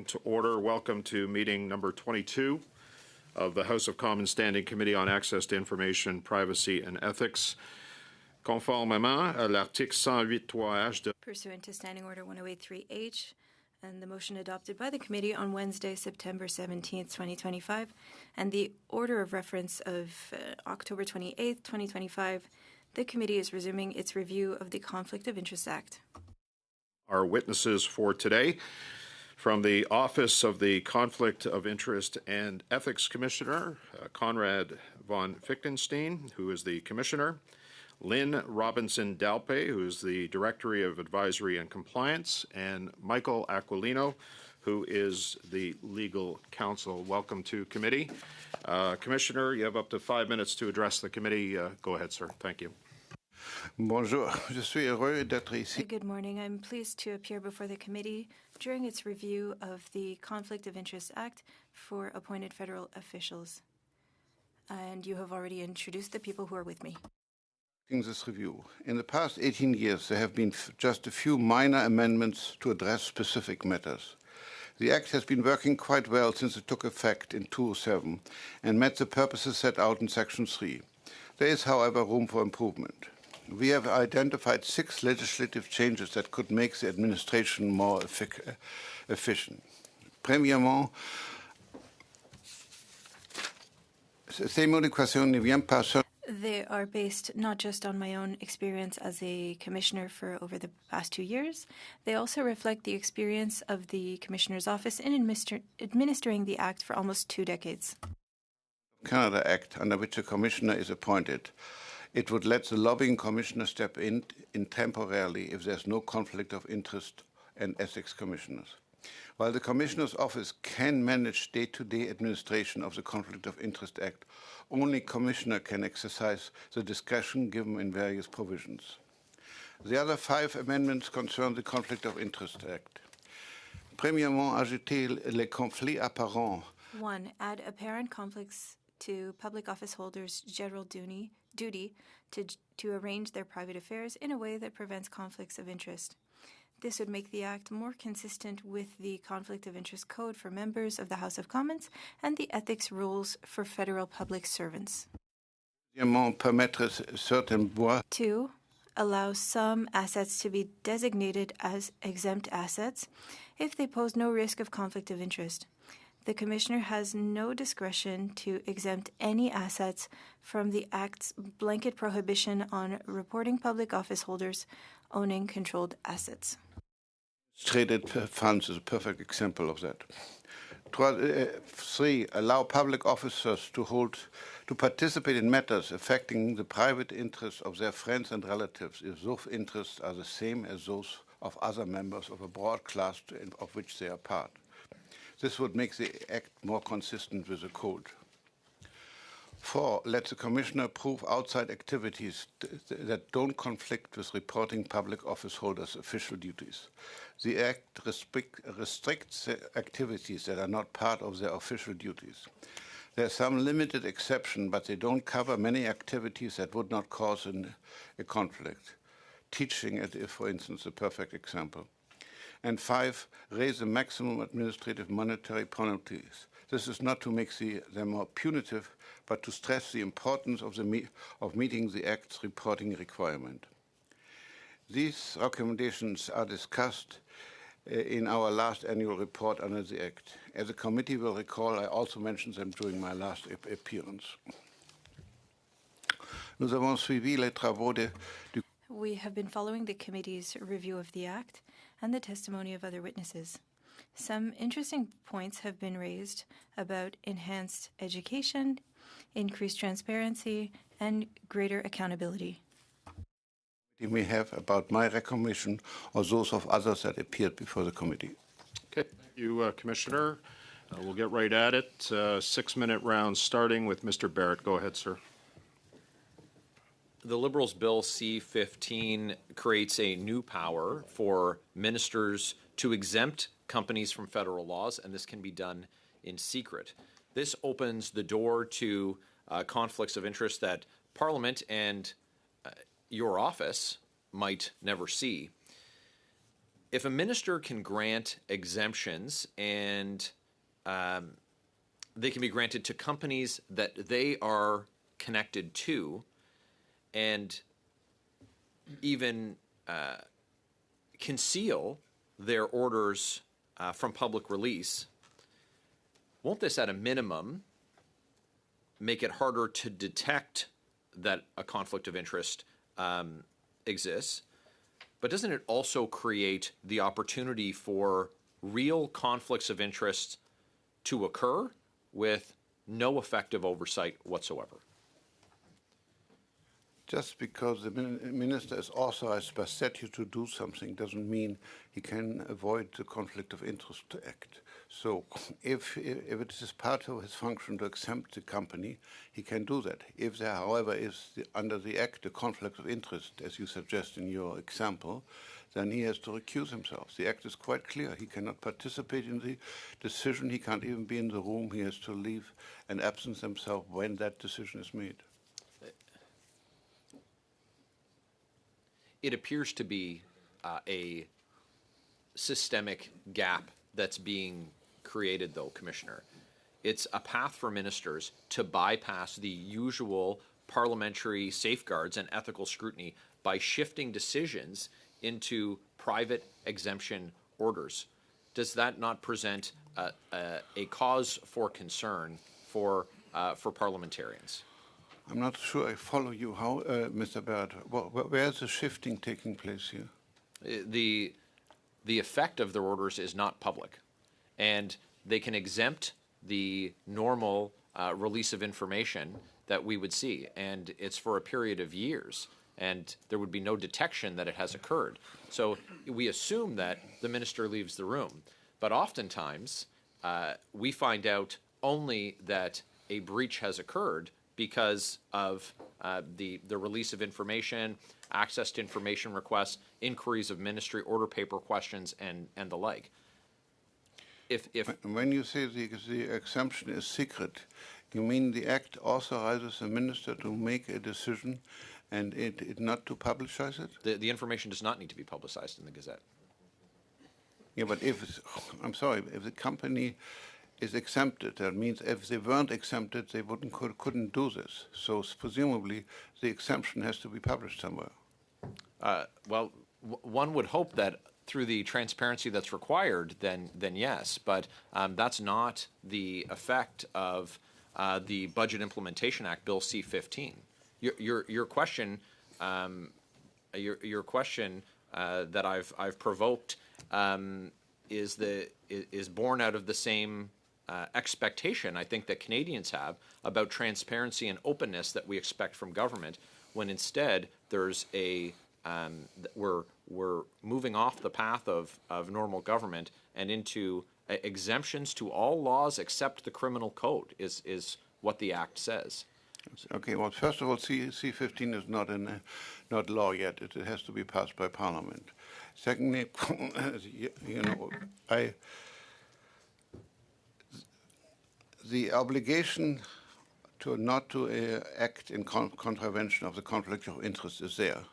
To order. Welcome to meeting number 22 of the House of Commons Standing Committee on Access to Information, Privacy and Ethics. Conformément à l'article 108.3h de Pursuant to Standing Order 1083H and the motion adopted by the committee on Wednesday, September 17th, 2025, and the order of reference of October 28th, 2025, the committee is resuming its review of the Conflict of Interest Act. Our witnesses for today, from the Office of the Conflict of Interest and Ethics Commissioner, Conrad von Fichtenstein, who is the Commissioner, Lynn Robinson-Dalpe, who is the Director of Advisory and Compliance, and Michael Aquilino, who is the Legal Counsel. Welcome to committee. Commissioner, you have up to 5 minutes to address the committee. Go ahead, sir. Thank you. Bonjour, je suis heureux d'être ici. Good morning. I'm pleased to appear before the committee during its review of the Conflict of Interest Act for appointed federal officials. And you have already introduced the people who are with me. In this review, in the past 18 years, there have been just a few minor amendments to address specific matters. The Act has been working quite well since it took effect in 2007 and met the purposes set out in Section 3. There is, however, room for improvement. We have identified 6 legislative changes that could make the administration more efficient. Premièrement, ces modifications ne viennent pas. They are based not just on my own experience as a commissioner for over the past 2 years. They also reflect the experience of the Commissioner's Office in administering the Act for almost 2 decades. Canada Act, under which a commissioner is appointed. It would let the lobbying commissioner step in temporarily if there's no conflict of interest and ethics commissioners. While the Commissioner's Office can manage day-to-day administration of the Conflict of Interest Act, only Commissioner can exercise the discretion given in various provisions. The other 5 amendments concern the Conflict of Interest Act. Premièrement, ajouter les conflits apparents. 1. Add apparent conflicts to public office holders' general duty to arrange their private affairs in a way that prevents conflicts of interest. This would make the Act more consistent with the Conflict of Interest Code for members of the House of Commons and the ethics rules for federal public servants. 2. Allow some assets to be designated as exempt assets if they pose no risk of conflict of interest. The Commissioner has no discretion to exempt any assets from the Act's blanket prohibition on reporting public office holders owning controlled assets. Traded funds is a perfect example of that. 3. Allow public officers to participate in matters affecting the private interests of their friends and relatives if those interests are the same as those of other members of a broad class of which they are part. This would make the Act more consistent with the Code. 4. Let the Commissioner approve outside activities that don't conflict with reporting public office holders' official duties. The Act restricts activities that are not part of their official duties. There are some limited exceptions, but they don't cover many activities that would not cause a conflict. Teaching is, for instance, a perfect example. And 5, raise the maximum administrative monetary penalties. This is not to make them more punitive, but to stress the importance of meeting the Act's reporting requirement. These recommendations are discussed in our last annual report under the Act. As the committee will recall, I also mentioned them during my last appearance. Nous avons suivi les travaux du We have been following the committee's review of the Act and the testimony of other witnesses. Some interesting points have been raised about enhanced education, increased transparency, and greater accountability. We have about my recommendation or those of others that appeared before the committee. Okay, thank you, Commissioner. We'll get right at it. 6-minute round starting with Mr. Barrett. Go ahead, sir. The Liberals' Bill C-15 creates a new power for ministers to exempt companies from federal laws, and this can be done in secret. This opens the door to conflicts of interest that Parliament and your office might never see. if a minister can grant exemptions and they can be granted to companies that they are connected to, and even conceal their orders from public release, won't this at a minimum make it harder to detect that a conflict of interest exists? But doesn't it also create the opportunity for real conflicts of interest to occur with no effective oversight whatsoever? Just because the minister is authorized by statute to do something doesn't mean he can avoid the conflict of interest to act. So if it is part of his function to exempt the company, he can do that. If there, however, is under the act a conflict of interest, as you suggest in your example, then he has to recuse himself. The act is quite clear. He cannot participate in the decision. He can't even be in the room. He has to leave and absence himself when that decision is made. It appears to be a systemic gap that's being created, though, Commissioner. It's a path for ministers to bypass the usual parliamentary safeguards and ethical scrutiny by shifting decisions into private exemption orders. Does that not present a cause for concern for parliamentarians? I'm not sure I follow you. How, Mr. Baird? Where is the shifting taking place here? The effect of their orders is not public, and they can exempt the normal release of information that we would see, and it's for a period of years, and there would be no detection that it has occurred. So we assume that the minister leaves the room, but oftentimes we find out only that a breach has occurred because of the release of information, access to information requests, inquiries of ministry, order paper questions, and the like. When you say the exemption is secret, you mean the act authorizes the minister to make a decision and it not to publicize it? The information does not need to be publicized in the Gazette. Yeah, but I'm sorry, if the company is exempted, that means if they weren't exempted, they couldn't do this. So presumably, the exemption has to be published somewhere. Well, one would hope that through the transparency that's required, then yes, but that's not the effect of the Budget Implementation Act, Bill C-15. Your question, your question that I've provoked is born out of the same expectation I think that Canadians have about transparency and openness that we expect from government, when instead there's we're moving off the path of normal government and into exemptions to all laws except the criminal code is what the act says. Okay. Well, first of all, C-15 is not law yet. It has to be passed by Parliament. Secondly, the obligation not to act in contravention of the conflict of interest is there.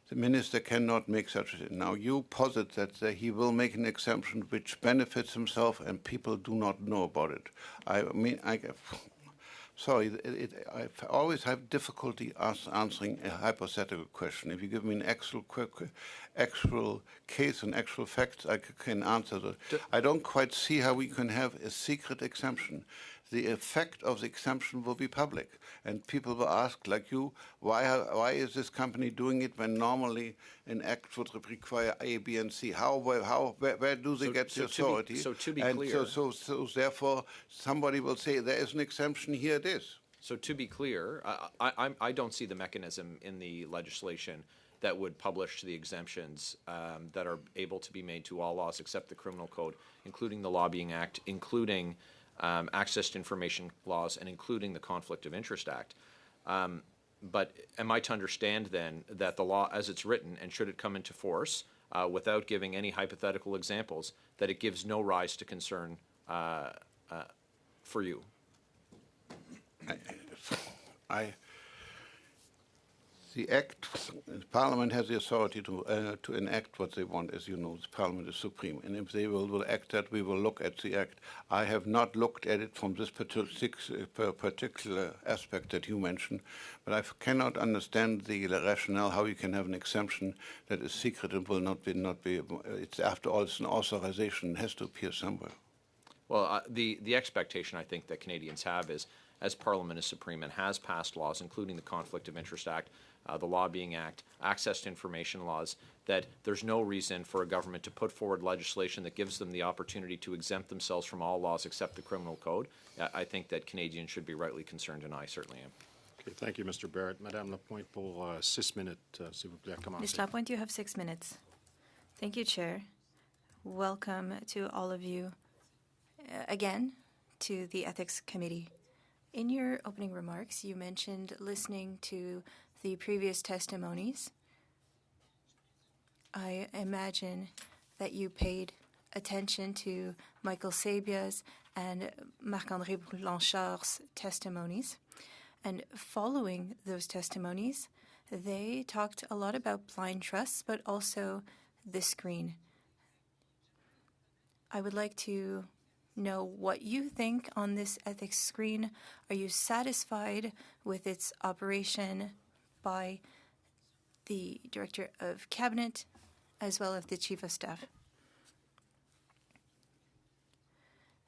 The minister cannot make such a thing. Now, you posit that he will make an exemption which benefits himself and people do not know about it. I mean, sorry, I always have difficulty answering a hypothetical question. If you give me an actual case and actual facts, I can answer that. I don't quite see how we can have a secret exemption. The effect of the exemption will be public, and people will ask, like you, why is this company doing it when normally an act would require A, B, and C? Where do they get the authority? So to be clear, so therefore, somebody will say there is an exemption. Here it is. So to be clear, I don't see the mechanism in the legislation that would publish the exemptions that are able to be made to all laws except the Criminal Code, including the Lobbying Act, including access to information laws, and including the Conflict of Interest Act. But am I to understand then that the law as it's written, and should it come into force, without giving any hypothetical examples, that it gives no rise to concern for you? The Act, the Parliament has the authority to enact what they want. As you know, the Parliament is supreme. And if they will act that, we will look at the Act. I have not looked at it from this particular aspect that you mentioned, but I cannot understand the rationale how you can have an exemption that is secret and will not be. It's, after all, it's an authorization. It has to appear somewhere. Well, the expectation I think that Canadians have is, as Parliament is supreme and has passed laws, including the Conflict of Interest Act, the Lobbying Act, access to information laws, that there's no reason for a government to put forward legislation that gives them the opportunity to exempt themselves from all laws except the criminal code. I think that Canadians should be rightly concerned, and I certainly am. Okay, thank you, Mr. Barrett. Madame Lapointe, pour 6 minutes, s'il vous plaît, à commencer. Ms. Lapointe, you have 6 minutes. Thank you, Chair. Welcome to all of you again to the Ethics Committee. In your opening remarks, you mentioned listening to the previous testimonies. I imagine that you paid attention to Michael Sabia's and Marc-André Blanchard's testimonies. And following those testimonies, they talked a lot about blind trusts, but also the screen. I would like to know what you think on this ethics screen. Are you satisfied with its operation by the Director of Cabinet as well as the Chief of Staff?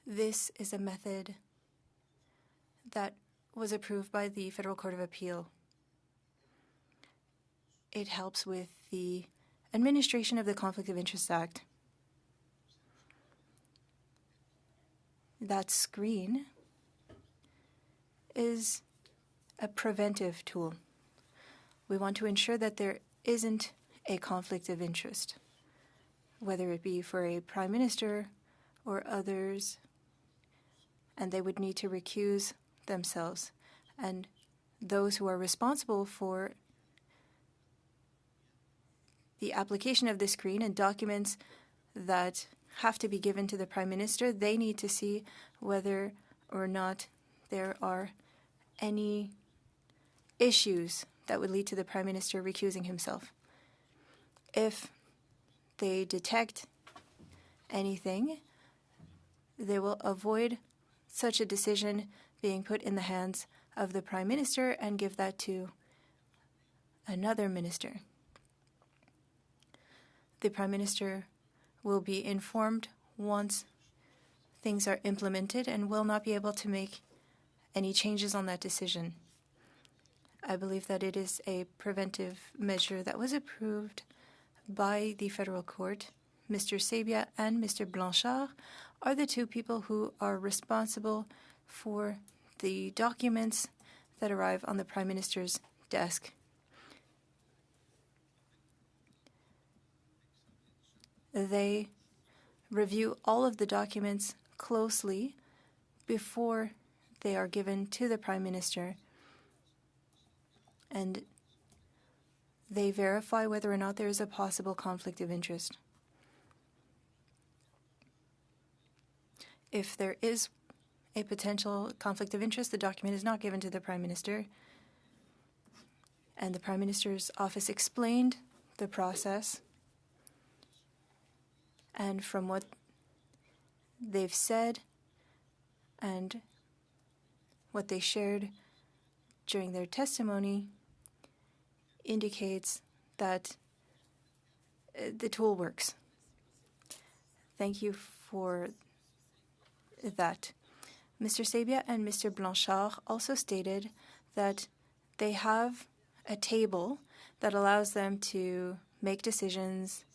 This is a method that was approved by the Federal Court of Appeal. It helps with the administration of the Conflict of Interest Act. That screen is a preventive tool. We want to ensure that there isn't a conflict of interest, whether it be for a prime minister or others, and they would need to recuse themselves. And those who are responsible for the application of the screen and documents that have to be given to the Prime Minister, they need to see whether or not there are any issues that would lead to the Prime Minister recusing himself. If they detect anything, they will avoid such a decision being put in the hands of the Prime Minister and give that to another minister. The Prime Minister will be informed once things are implemented and will not be able to make any changes on that decision. I believe that it is a preventive measure that was approved by the Federal Court. Mr. Sabia and Mr. Blanchard are the two people who are responsible for the documents that arrive on the Prime Minister's desk. They review all of the documents closely before they are given to the Prime Minister, and they verify whether or not there is a possible conflict of interest. If there is a potential conflict of interest, the document is not given to the Prime Minister, and the Prime Minister's office explained the process. And from what they've said and what they shared during their testimony indicates that the tool works. Thank you for that. Mr. Sabia and Mr. Blanchard also stated that they have a table that allows them to make decisions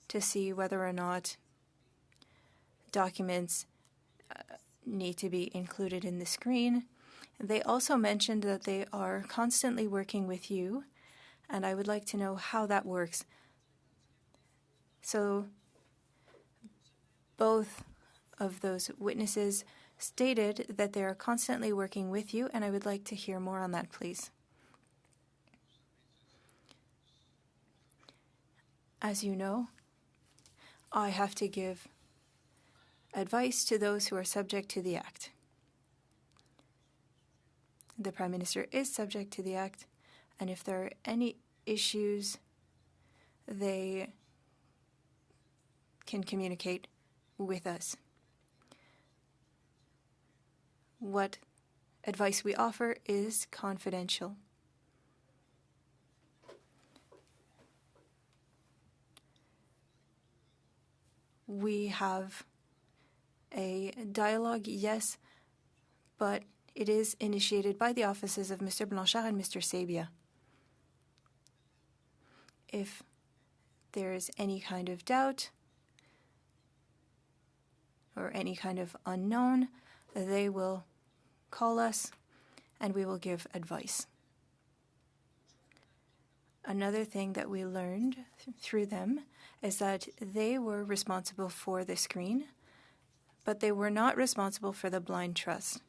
to see whether or not documents need to be included in the screen. They also mentioned that they are constantly working with you, and I would like to know how that works. So both of those witnesses stated that they are constantly working with you, and I would like to hear more on that, please. As you know, I have to give advice to those who are subject to the Act. The Prime Minister is subject to the Act, And if there are any issues, they can communicate with us. What advice we offer is confidential. We have a dialogue, yes, but it is initiated by the offices of Mr. Blanchard and Mr. Sabia. If there is any kind of doubt or any kind of unknown, they will call us and we will give advice. Another thing that we learned through them is that they were responsible for the screen, but they were not responsible for the blind trust.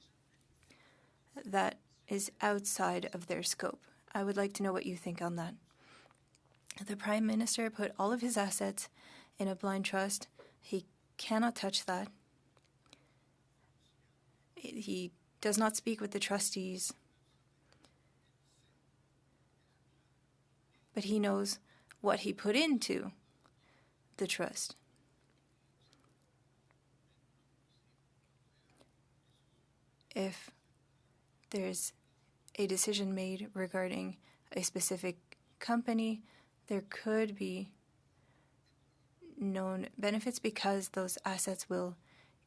That is outside of their scope. I would like to know what you think on that. The Prime Minister put all of his assets in a blind trust. He cannot touch that. He does not speak with the trustees. But he knows what he put into the trust. If there's a decision made regarding a specific company, there could be known benefits because those assets will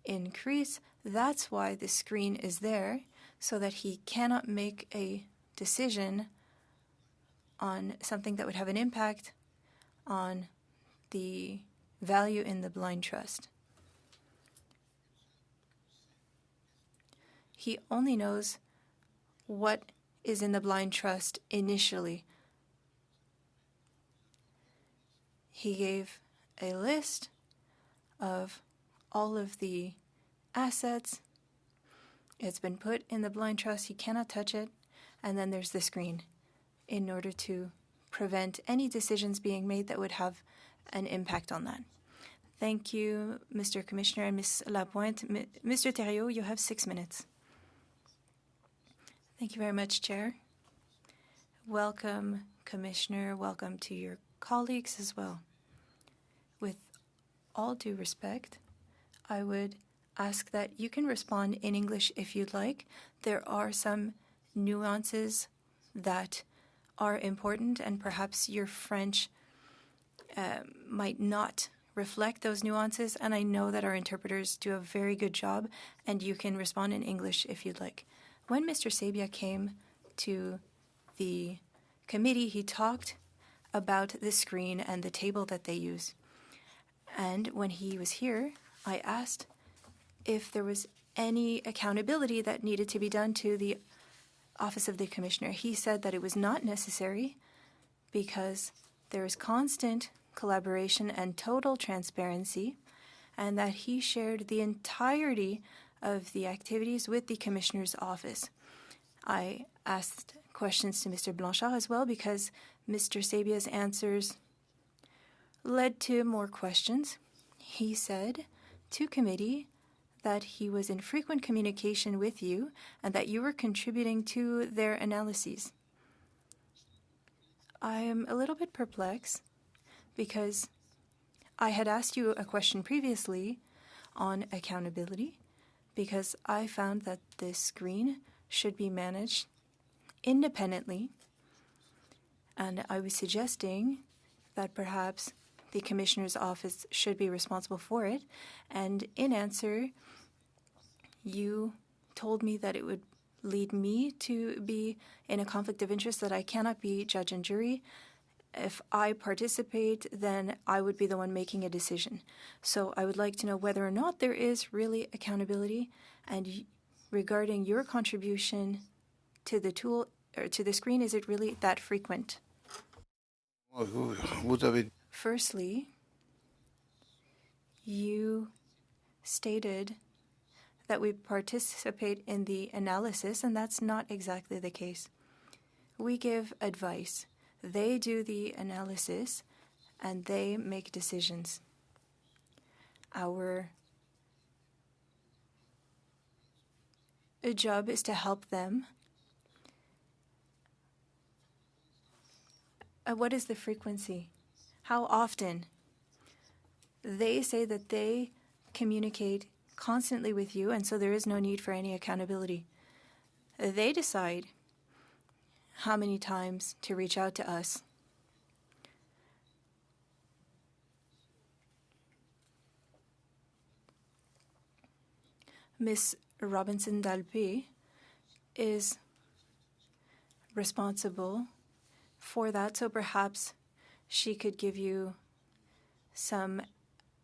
increase. That's why the screen is there, so that he cannot make a decision on something that would have an impact on the value in the blind trust. He only knows what is in the blind trust initially. He gave a list of all of the assets. It's been put in the blind trust. He cannot touch it. And then there's the screen in order to prevent any decisions being made that would have an impact on that. Thank you, Mr. Commissioner and Ms. Lapointe. Mr. Thériault, you have 6 minutes. Thank you very much, Chair. Welcome, Commissioner. Welcome to your colleagues as well. With all due respect, I would ask that you can respond in English if you'd like. There are some nuances that are important, and perhaps your French might not reflect those nuances, and I know that our interpreters do a very good job, and you can respond in English if you'd like. When Mr. Sabia came to the committee, he talked about the screen and the table that they use. And when he was here, I asked if there was any accountability that needed to be done to the Office of the Commissioner. He said that it was not necessary because there is constant collaboration and total transparency, and that he shared the entirety of the activities with the Commissioner's office. I asked questions to Mr. Blanchard as well because Mr. Sabia's answers led to more questions. He said to committee that he was in frequent communication with you and that you were contributing to their analyses. I am a little bit perplexed because I had asked you a question previously on accountability because I found that this screen should be managed independently, and I was suggesting that perhaps the Commissioner's office should be responsible for it, and in answer, you told me that it would lead me to be in a conflict of interest, that I cannot be judge and jury. If I participate, then I would be the one making a decision. So I would like to know whether or not there is really accountability, and regarding your contribution to the tool or to the screen, is it really that frequent? Firstly, you stated that we participate in the analysis, and that's not exactly the case. We give advice. They do the analysis, and they make decisions. Our job is to help them What is the frequency? How often? They say that they communicate constantly with you, and so there is no need for any accountability. They decide how many times to reach out to us. Ms. Robinson Dalpe is responsible for that, so perhaps she could give you some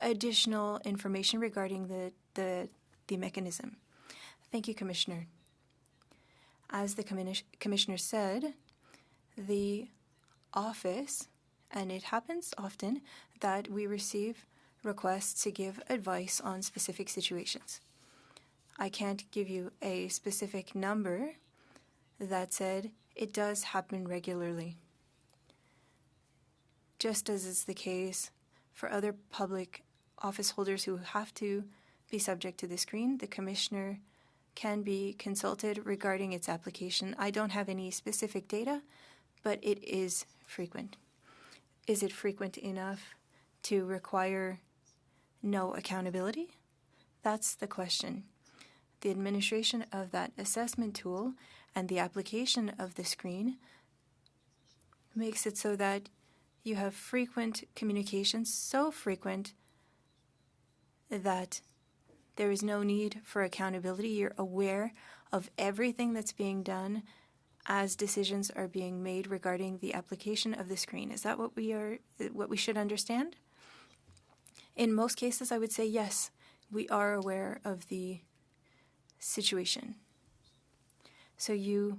additional information regarding the mechanism. Thank you, Commissioner. As the Commissioner said, the office, and it happens often that we receive requests to give advice on specific situations. I can't give you a specific number. That said, it does happen regularly. Just as is the case for other public office holders who have to be subject to the screen, the Commissioner can be consulted regarding its application. I don't have any specific data, but it is frequent. Is it frequent enough to require no accountability? That's the question. The administration of that assessment tool and the application of the screen makes it so that you have frequent communications, so frequent that there is no need for accountability. You're aware of everything that's being done as decisions are being made regarding the application of the screen. Is that what we should understand? In most cases, I would say yes, we are aware of the situation. So you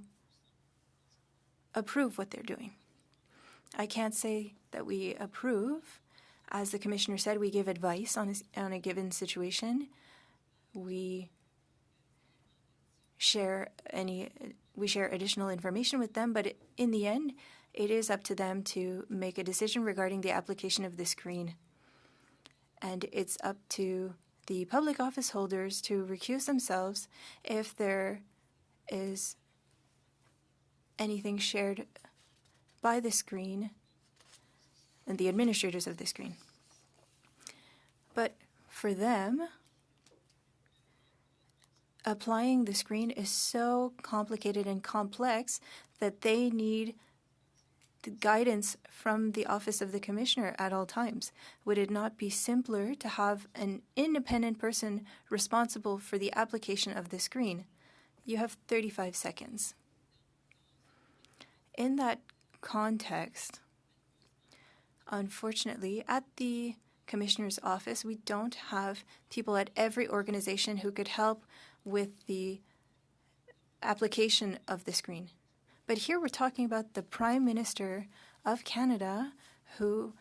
approve what they're doing. I can't say that we approve. As the Commissioner said, we give advice on a given situation. We share additional information with them, but in the end, it is up to them to make a decision regarding the application of the screen. And it's up to the public office holders to recuse themselves if there is anything shared by the screen and the administrators of the screen. But for them, applying the screen is so complicated and complex that they need the guidance from the Office of the Commissioner at all times. Would it not be simpler to have an independent person responsible for the application of the screen? You have 35 seconds. In that context, unfortunately, at the Commissioner's office, we don't have people at every organization who could help with the application of the screen. But here we're talking about the Prime Minister of Canada who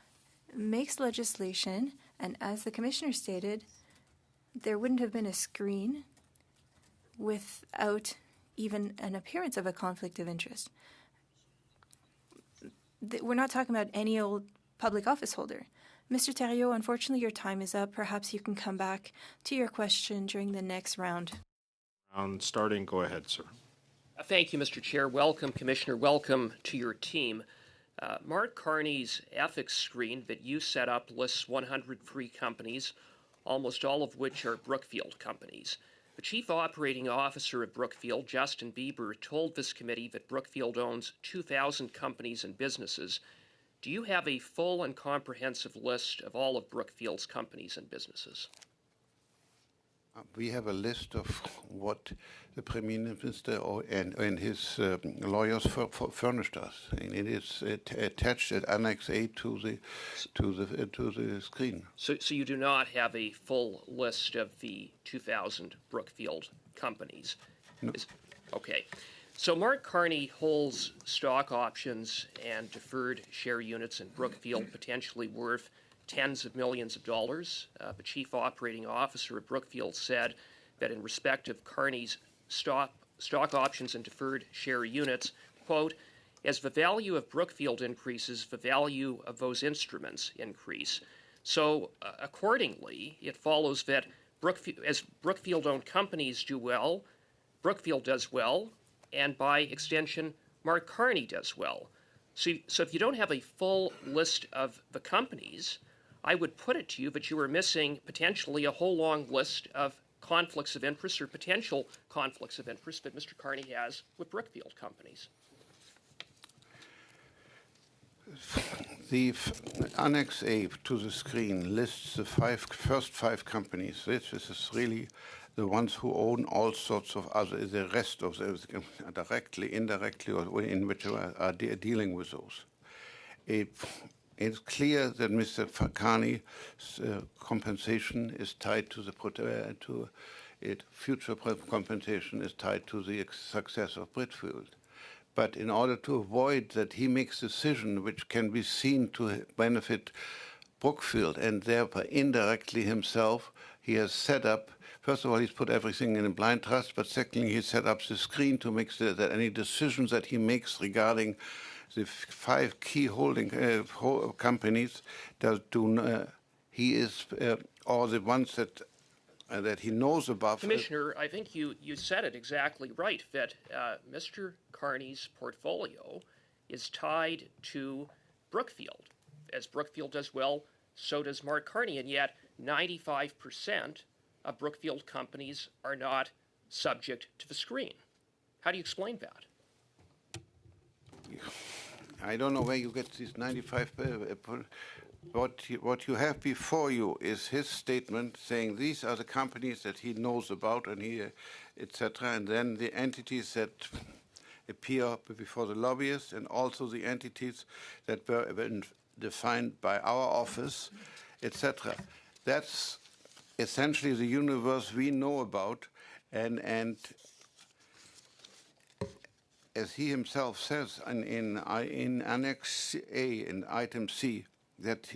makes legislation, and as the Commissioner stated, there wouldn't have been a screen without even an appearance of a conflict of interest. We're not talking about any old public office holder. Mr. Theriault, unfortunately, your time is up. Perhaps you can come back to your question during the next round. Starting, go ahead, sir. Thank you, Mr. Chair. Welcome, Commissioner. Welcome to your team. Mark Carney's ethics screen that you set up lists 100 free companies, almost all of which are Brookfield companies. The chief operating officer of Brookfield, Justin Bieber, told this committee that Brookfield owns 2,000 companies and businesses. Do you have a full and comprehensive list of all of Brookfield's companies and businesses? We have a list of what the Prime Minister and his lawyers furnished us, and it is attached at Annex A to the screen. So you do not have a full list of the 2,000 Brookfield companies? No. Okay. So Mark Carney holds stock options and deferred share units in Brookfield, potentially worth tens of millions of dollars. The chief operating officer of Brookfield said that in respect of Carney's stock options and deferred share units, quote, as the value of Brookfield increases, the value of those instruments increase. So accordingly, it follows that as Brookfield-owned companies do well, Brookfield does well, and by extension, Mark Carney does well. So if you don't have a full list of the companies, I would put it to you that you are missing potentially a whole long list of conflicts of interest or potential conflicts of interest that Mr. Carney has with Brookfield companies. The Annex A to the screen lists the first five companies. This is really the ones who own all sorts of other, the rest of those, directly, indirectly, or in which are dealing with those. It's clear that Mr. Carney's compensation is tied to the future compensation is tied to the success of Brookfield. But in order to avoid that he makes decisions which can be seen to benefit Brookfield and thereby indirectly himself, he has set up, first of all, he's put everything in a blind trust, but secondly, he set up the screen to make sure that any decisions that he makes regarding the five key holding companies, he is, or the ones that he knows about. Commissioner, I think you said it exactly right, that Mr. Carney's portfolio is tied to Brookfield. As Brookfield does well, so does Mark Carney, and yet 95% of Brookfield companies are not subject to the screen. How do you explain that? I don't know where you get these 95. What you have before you is his statement saying these are the companies that he knows about, and he, etc. And then the entities that appear before the lobbyists, and also the entities that were defined by our office, etc. That's essentially the universe we know about, and as he himself says in Annex A, in item C, that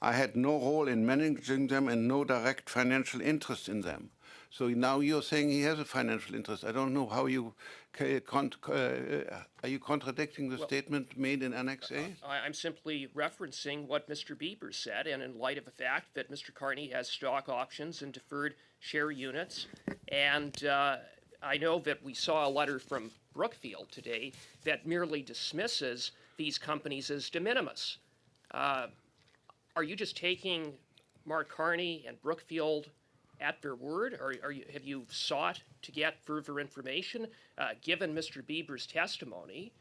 I had no role in managing them and no direct financial interest in them. So now you're saying he has a financial interest. I don't know how you are you contradicting the statement made in Annex A? I'm simply referencing what Mr. Bieber said, and in light of the fact that Mr. Carney has stock options and deferred share units, and I know that we saw a letter from Brookfield today that merely dismisses these companies as de minimis. Are you just taking Mark Carney and Brookfield at their word, or have you sought to get further information? Given Mr. Bieber's testimony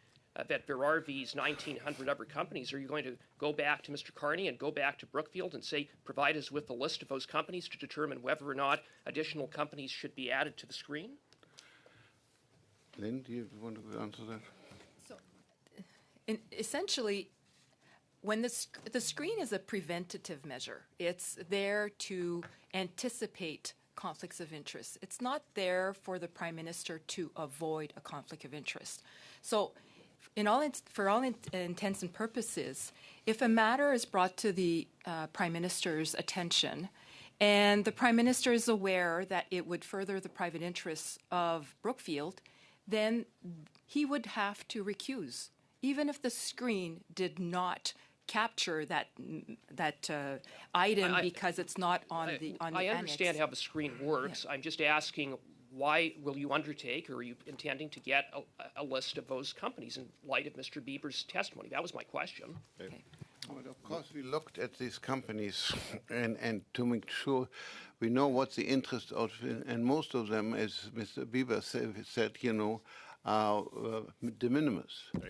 that there are these 1,900 other companies, are you going to go back to Mr. Carney and go back to Brookfield and say, provide us with a list of those companies to determine whether or not additional companies should be added to the screen? Lynn, do you want to answer that? So, essentially, when the screen is a preventative measure, it's there to anticipate conflicts of interest. It's not there for the Prime Minister to avoid a conflict of interest. So, for all intents and purposes, if a matter is brought to the Prime Minister's attention, and the Prime Minister is aware that it would further the private interests of Brookfield, then he would have to recuse, even if the screen did not capture that item because it's not on the annex. I understand how the screen works. Yeah. I'm just asking, why will you undertake, or are you intending to get a list of those companies in light of Mr. Bieber's testimony? That was my question. Okay. Well, of course, we looked at these companies and to make sure we know what the interest of, and most of them, as Mr. Bieber said, are de minimis. Okay.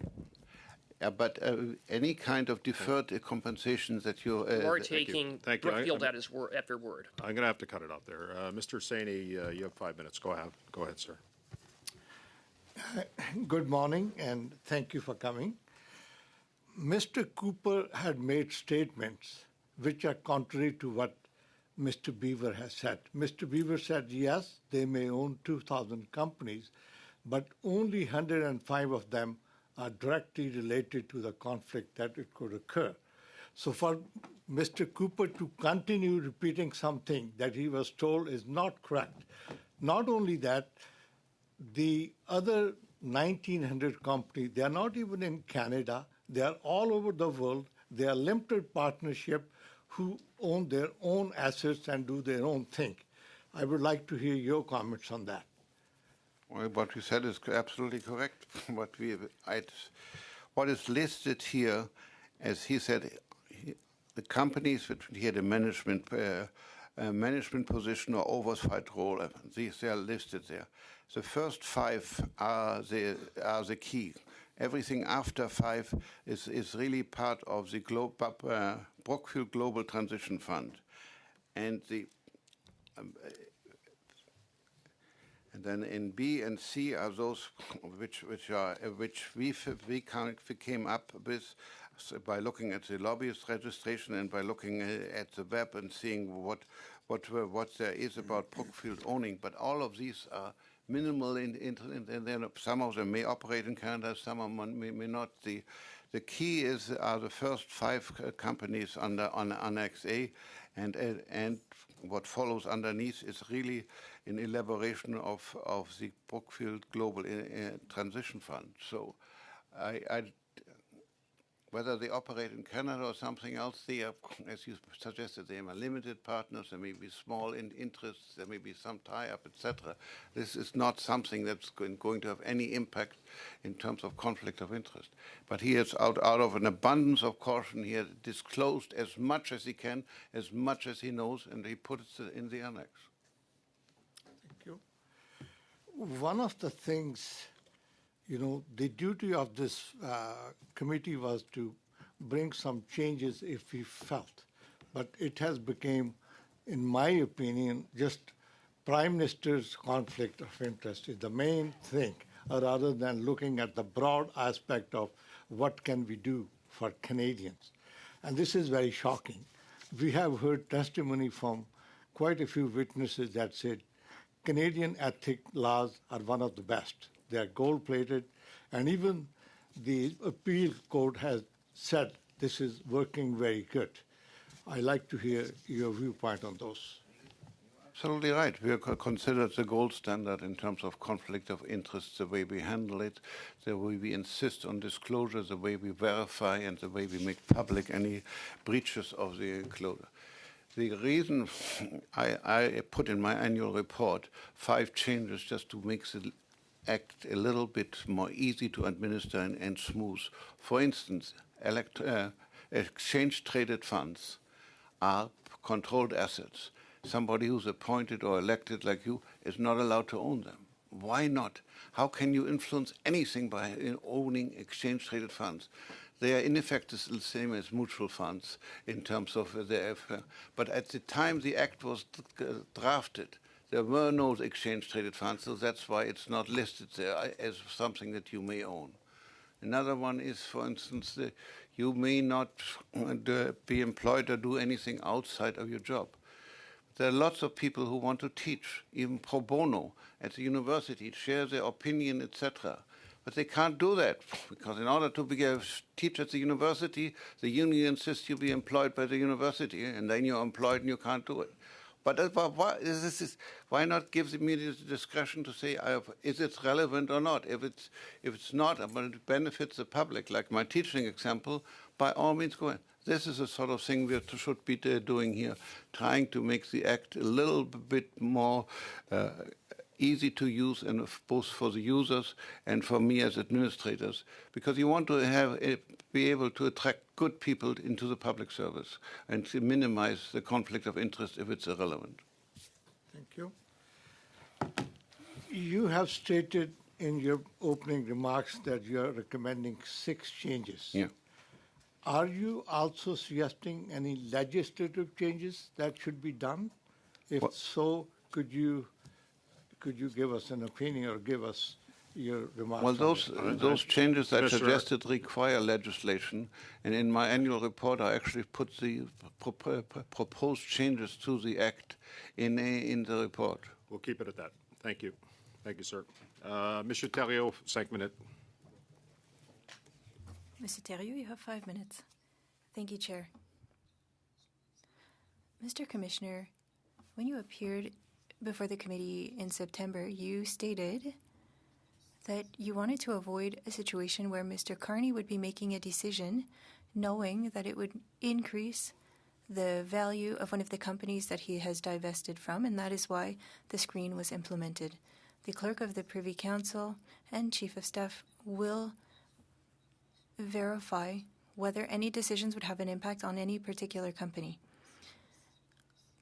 But any kind of deferred compensations that you are taking Brookfield at their word. I'm going to have to cut it off there. Mr. Saini, you have 5 minutes. Go ahead, sir. Good morning, and thank you for coming. Mr. Cooper had made statements which are contrary to what Mr. Bieber has said. Mr. Bieber said, yes, they may own 2,000 companies, but only 105 of them are directly related to the conflict that it could occur. So for Mr. Cooper to continue repeating something that he was told is not correct. Not only that, the other 1,900 companies, they are not even in Canada. They are all over the world. They are limited partnership who own their own assets and do their own thing. I would like to hear your comments on that. Well, what you said is absolutely correct. what is listed here, as he said, the companies which he had a management position or oversight role, these are listed there. The first 5 are the key. Everything after 5 is really part of the Brookfield Global Transition Fund, and and then in B and C are those which we came up with by looking at the lobbyist registration and by looking at the web and seeing what there is about Brookfield owning. But all of these are minimal and then some of them may operate in Canada, some of them may not. The key are the first 5 companies on Annex A, and what follows underneath is really an elaboration of the Brookfield Global Transition Fund. So whether they operate in Canada or something else, they are, as you suggested, they are limited partners, there may be small interests, there may be some tie-up, etc. This is not something that's going to have any impact in terms of conflict of interest. But he has, out of an abundance of caution, he has disclosed as much as he can, as much as he knows, and he put it in the annex. Thank you. One of the things, the duty of this committee was to bring some changes if we felt. But it has become, in my opinion, just Prime Minister's conflict of interest is the main thing, rather than looking at the broad aspect of what can we do for Canadians. And this is very shocking. We have heard testimony from quite a few witnesses that said Canadian ethic laws are one of the best. They are gold-plated, and even the appeal court has said this is working very good. I'd like to hear your viewpoint on those. Absolutely right. We are considered the gold standard in terms of conflict of interest, the way we handle it, the way we insist on disclosure, the way we verify, and the way we make public any breaches of the enclosure. The reason I put in my annual report 5 changes just to make the act a little bit more easy to administer and smooth. For instance, exchange-traded funds are controlled assets. Somebody who's appointed or elected like you is not allowed to own them. Why not? How can you influence anything by owning exchange-traded funds? They are in effect the same as mutual funds in terms of their. But at the time the act was drafted, there were no exchange-traded funds, so that's why it's not listed there as something that you may own. Another one is, for instance, you may not be employed or do anything outside of your job. There are lots of people who want to teach, even pro bono, at the university, share their opinion, etc. But they can't do that, because in order to be a teacher at the university, the union insists you be employed by the university, and then you're employed and you can't do it. But why not give me the discretion to say, is it relevant or not? If it's not, but it benefits the public, like my teaching example, by all means go in. This is the sort of thing we should be doing here, trying to make the act a little bit more easy to use, and both for the users and for me as administrators, because you want to be able to attract good people into the public service and to minimize the conflict of interest if it's irrelevant. Thank you. You have stated in your opening remarks that you are recommending 6 changes. Yeah. Are you also suggesting any legislative changes that should be done? If so, could you give us an opinion or give us your remarks? Well, those changes I suggested require legislation, and in my annual report I actually put the proposed changes to the Act in the report. We'll keep it at that. Thank you. Thank you, sir. Monsieur Thériault, 5 minutes. Mr. Thériault, you have 5 minutes. Thank you, Chair. Mr. Commissioner, when you appeared before the committee in September, you stated that you wanted to avoid a situation where Mr. Carney would be making a decision knowing that it would increase the value of one of the companies that he has divested from, and that is why the screen was implemented. The Clerk of the Privy Council and Chief of Staff will verify whether any decisions would have an impact on any particular company.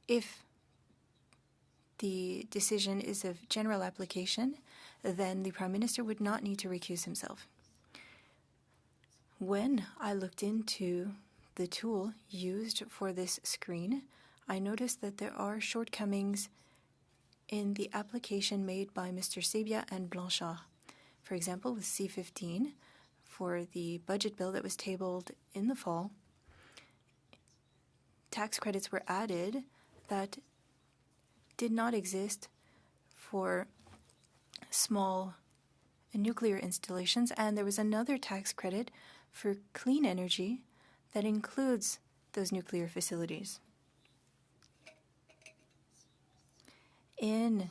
If the decision is of general application, then the Prime Minister would not need to recuse himself. When I looked into the tool used for this screen, I noticed that there are shortcomings in the application made by Mr. Sebia and Blanchard. For example, with C-15, for the budget bill that was tabled in the fall, tax credits were added that did not exist for small nuclear installations, and there was another tax credit for clean energy that includes those nuclear facilities. In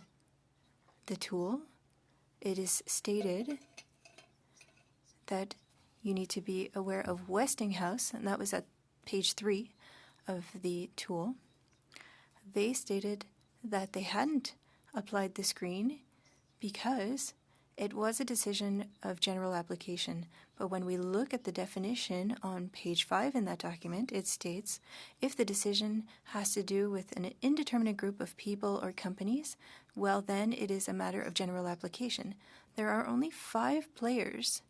the tool, it is stated that you need to be aware of Westinghouse, and that was at page 3 of the tool. They stated that they hadn't applied the screen because it was a decision of general application. But when we look at the definition on page 5 in that document, it states if the decision has to do with an indeterminate group of people or companies, well, then it is a matter of general application. There are only 5 players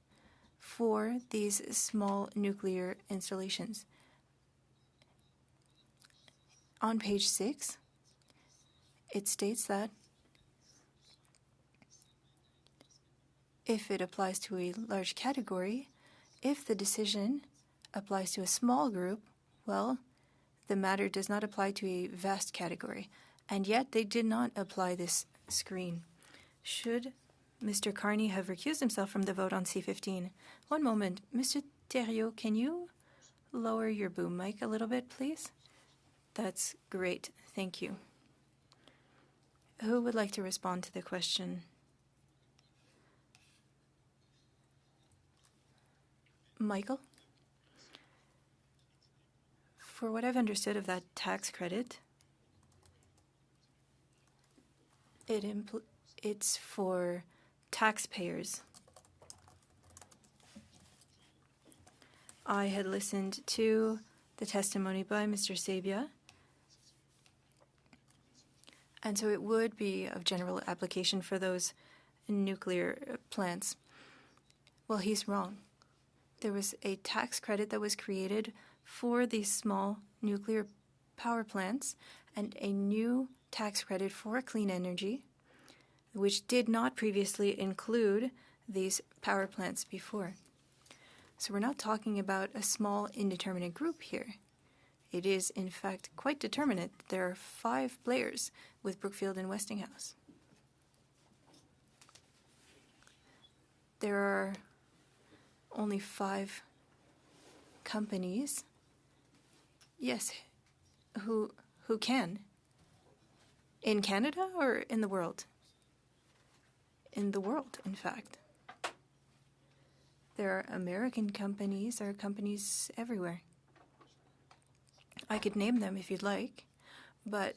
for these small nuclear installations. On page 6, it states that if it applies to a large category, if the decision applies to a small group, well, the matter does not apply to a vast category. And yet they did not apply this screen. Should Mr. Carney have recused himself from the vote on C-15? One moment. Mr. Thériault, can you lower your boom mic a little bit, please? That's great. Thank you. Who would like to respond to the question? Michael? For what I've understood of that tax credit, it's for taxpayers. I had listened to the testimony by Mr. Sebia, and so it would be of general application for those nuclear plants. Well, he's wrong. There was a tax credit that was created for these small nuclear power plants and a new tax credit for clean energy, which did not previously include these power plants before. So we're not talking about a small indeterminate group here. It is, in fact, quite determinate. There are 5 players with Brookfield and Westinghouse. There are only 5 companies, yes, who can. In Canada or in the world? In the world, in fact. There are American companies, there are companies everywhere. I could name them if you'd like, but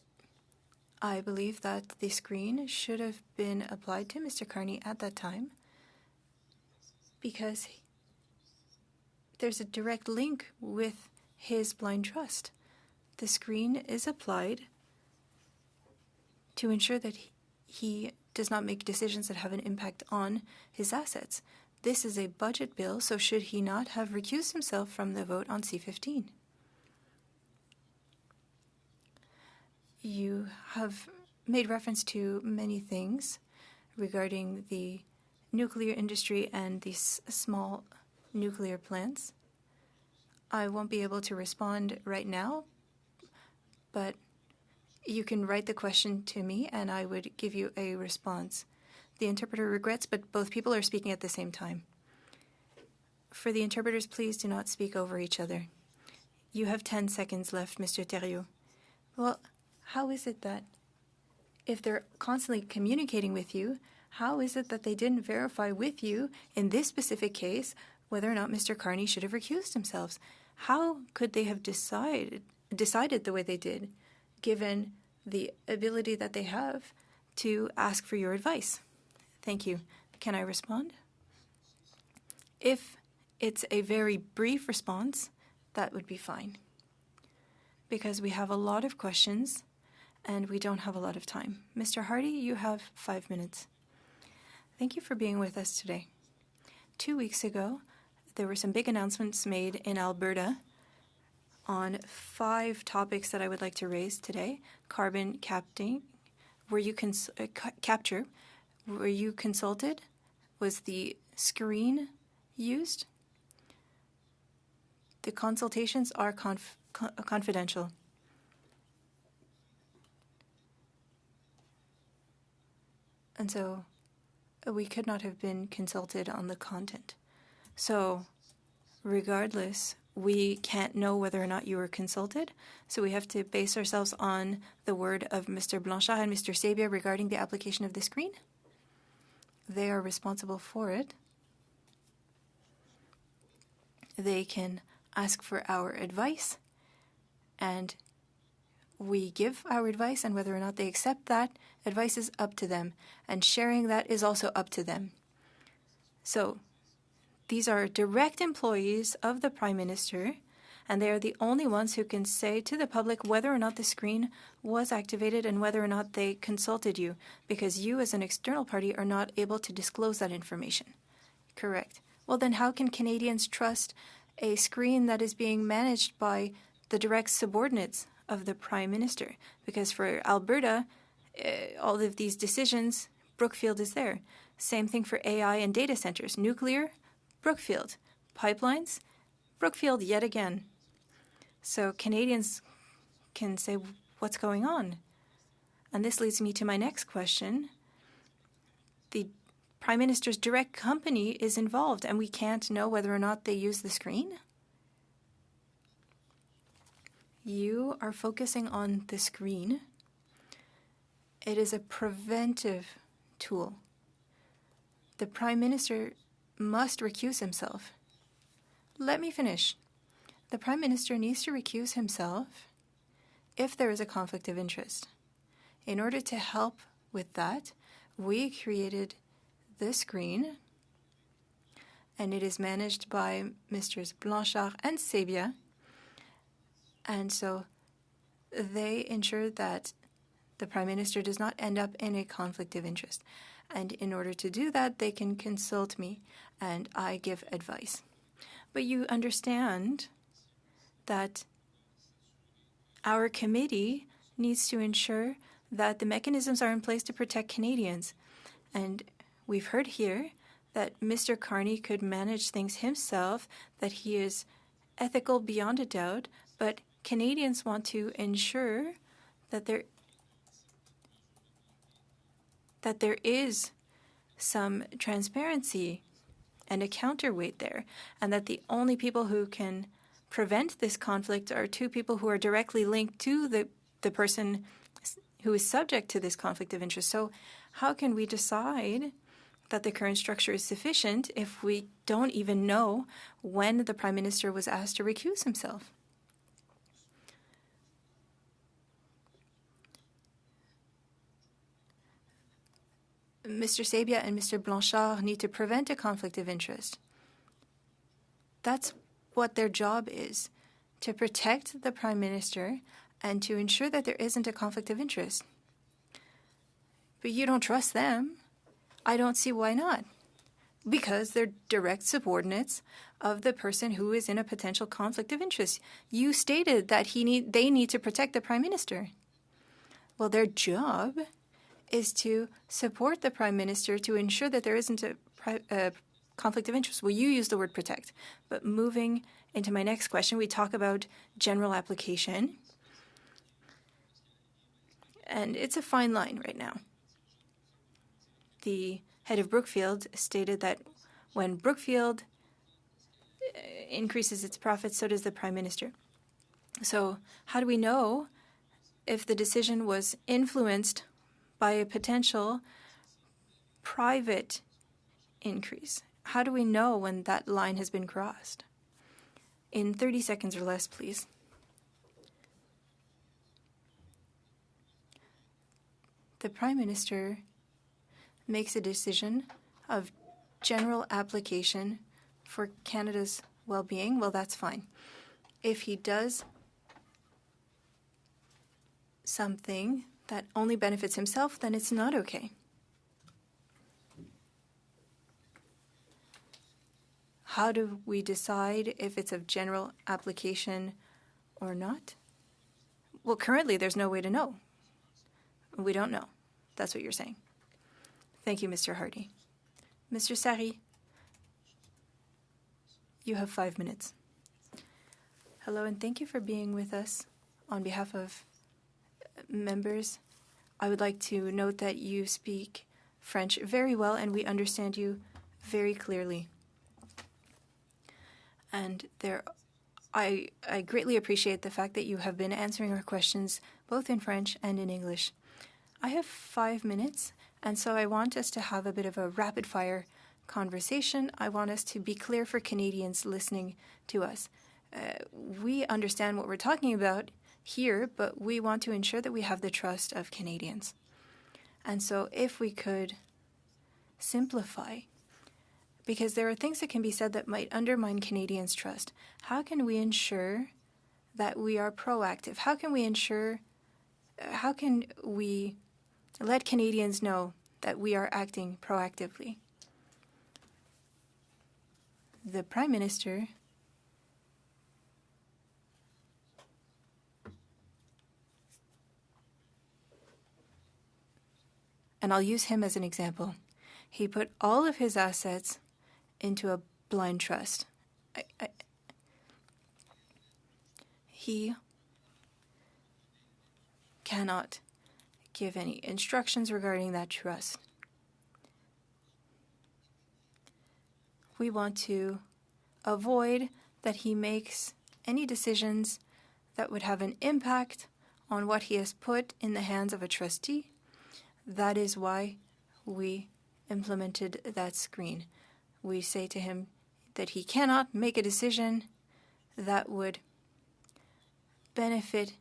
I believe that the screen should have been applied to Mr. Carney at that time because there's a direct link with his blind trust. The screen is applied to ensure that he does not make decisions that have an impact on his assets. This is a budget bill, so should he not have recused himself from the vote on C-15? You have made reference to many things regarding the nuclear industry and these small nuclear plants. I won't be able to respond right now, but you can write the question to me and I would give you a response. The interpreter regrets, but both people are speaking at the same time. For the interpreters, please do not speak over each other. You have 10 seconds left, Mr. Thériault. Well, how is it that if they're constantly communicating with you, how is it that they didn't verify with you in this specific case whether or not Mr. Carney should have recused himself? How could they have decided the way they did, given the ability that they have to ask for your advice? Thank you. Can I respond? If it's a very brief response, that would be fine. Because we have a lot of questions and we don't have a lot of time. Mr. Hardy, you have 5 minutes. Thank you for being with us today. 2 weeks ago, there were some big announcements made in Alberta on 5 topics that I would like to raise today. Carbon capture. Were you consulted? Was the screen used? The consultations are confidential. And so we could not have been consulted on the content. So regardless, we can't know whether or not you were consulted. So we have to base ourselves on the word of Mr. Blanchard and Mr. Sabia regarding the application of the screen. They are responsible for it. They can ask for our advice, and we give our advice, and whether or not they accept that advice is up to them, and sharing that is also up to them. So these are direct employees of the Prime Minister, and they are the only ones who can say to the public whether or not the screen was activated and whether or not they consulted you, because you as an external party are not able to disclose that information. Correct. Well, then how can Canadians trust a screen that is being managed by the direct subordinates of the Prime Minister? Because for Alberta, all of these decisions, Brookfield is there. Same thing for AI and data centers. Nuclear, Brookfield. Pipelines, Brookfield yet again. So Canadians can say, what's going on? And this leads me to my next question. The Prime Minister's direct company is involved, and we can't know whether or not they use the screen? You are focusing on the screen. It is a preventive tool. The Prime Minister must recuse himself. Let me finish. The Prime Minister needs to recuse himself if there is a conflict of interest. In order to help with that, we created the screen, and it is managed by Mr. Blanchard and Sabia. And so they ensure that the Prime Minister does not end up in a conflict of interest. And in order to do that, they can consult me, and I give advice. But you understand that our committee needs to ensure that the mechanisms are in place to protect Canadians. And we've heard here that Mr. Carney could manage things himself, that he is ethical beyond a doubt, but Canadians want to ensure that there is some transparency and a counterweight there, and that the only people who can prevent this conflict are 2 people who are directly linked to the person who is subject to this conflict of interest. So how can we decide that the current structure is sufficient if we don't even know when the Prime Minister was asked to recuse himself? Mr. Sabia and Mr. Blanchard need to prevent a conflict of interest. That's what their job is, to protect the Prime Minister and to ensure that there isn't a conflict of interest. But you don't trust them. I don't see why not. Because they're direct subordinates of the person who is in a potential conflict of interest. You stated that they need to protect the Prime Minister. Well, their job is to support the Prime Minister to ensure that there isn't a conflict of interest. Well, you use the word protect. But moving into my next question, we talk about general application. And it's a fine line right now. The head of Brookfield stated that when Brookfield increases its profits, so does the Prime Minister. So how do we know if the decision was influenced by a potential private increase? How do we know when that line has been crossed? In 30 seconds or less, please. The Prime Minister makes a decision of general application for Canada's well-being, well, that's fine. If he does something that only benefits himself, then it's not okay. How do we decide if it's of general application or not? Well, currently there's no way to know. We don't know. That's what you're saying. Thank you, Mr. Hardy. Mr. Sari, you have 5 minutes. Hello, and thank you for being with us. On behalf of members, I would like to note that you speak French very well, and we understand you very clearly. And I greatly appreciate the fact that you have been answering our questions both in French and in English. I have 5 minutes, and so I want us to have a bit of a rapid-fire conversation. I want us to be clear for Canadians listening to us. We understand what we're talking about here, but we want to ensure that we have the trust of Canadians. And so if we could simplify, because there are things that can be said that might undermine Canadians' trust. How can we ensure that we are proactive? How can we let Canadians know that we are acting proactively? The Prime Minister and I'll use him as an example. He put all of his assets into a blind trust. He cannot give any instructions regarding that trust. We want to avoid that he makes any decisions that would have an impact on what he has put in the hands of a trustee. That is why we implemented that screen. We say to him that he cannot make a decision that would benefit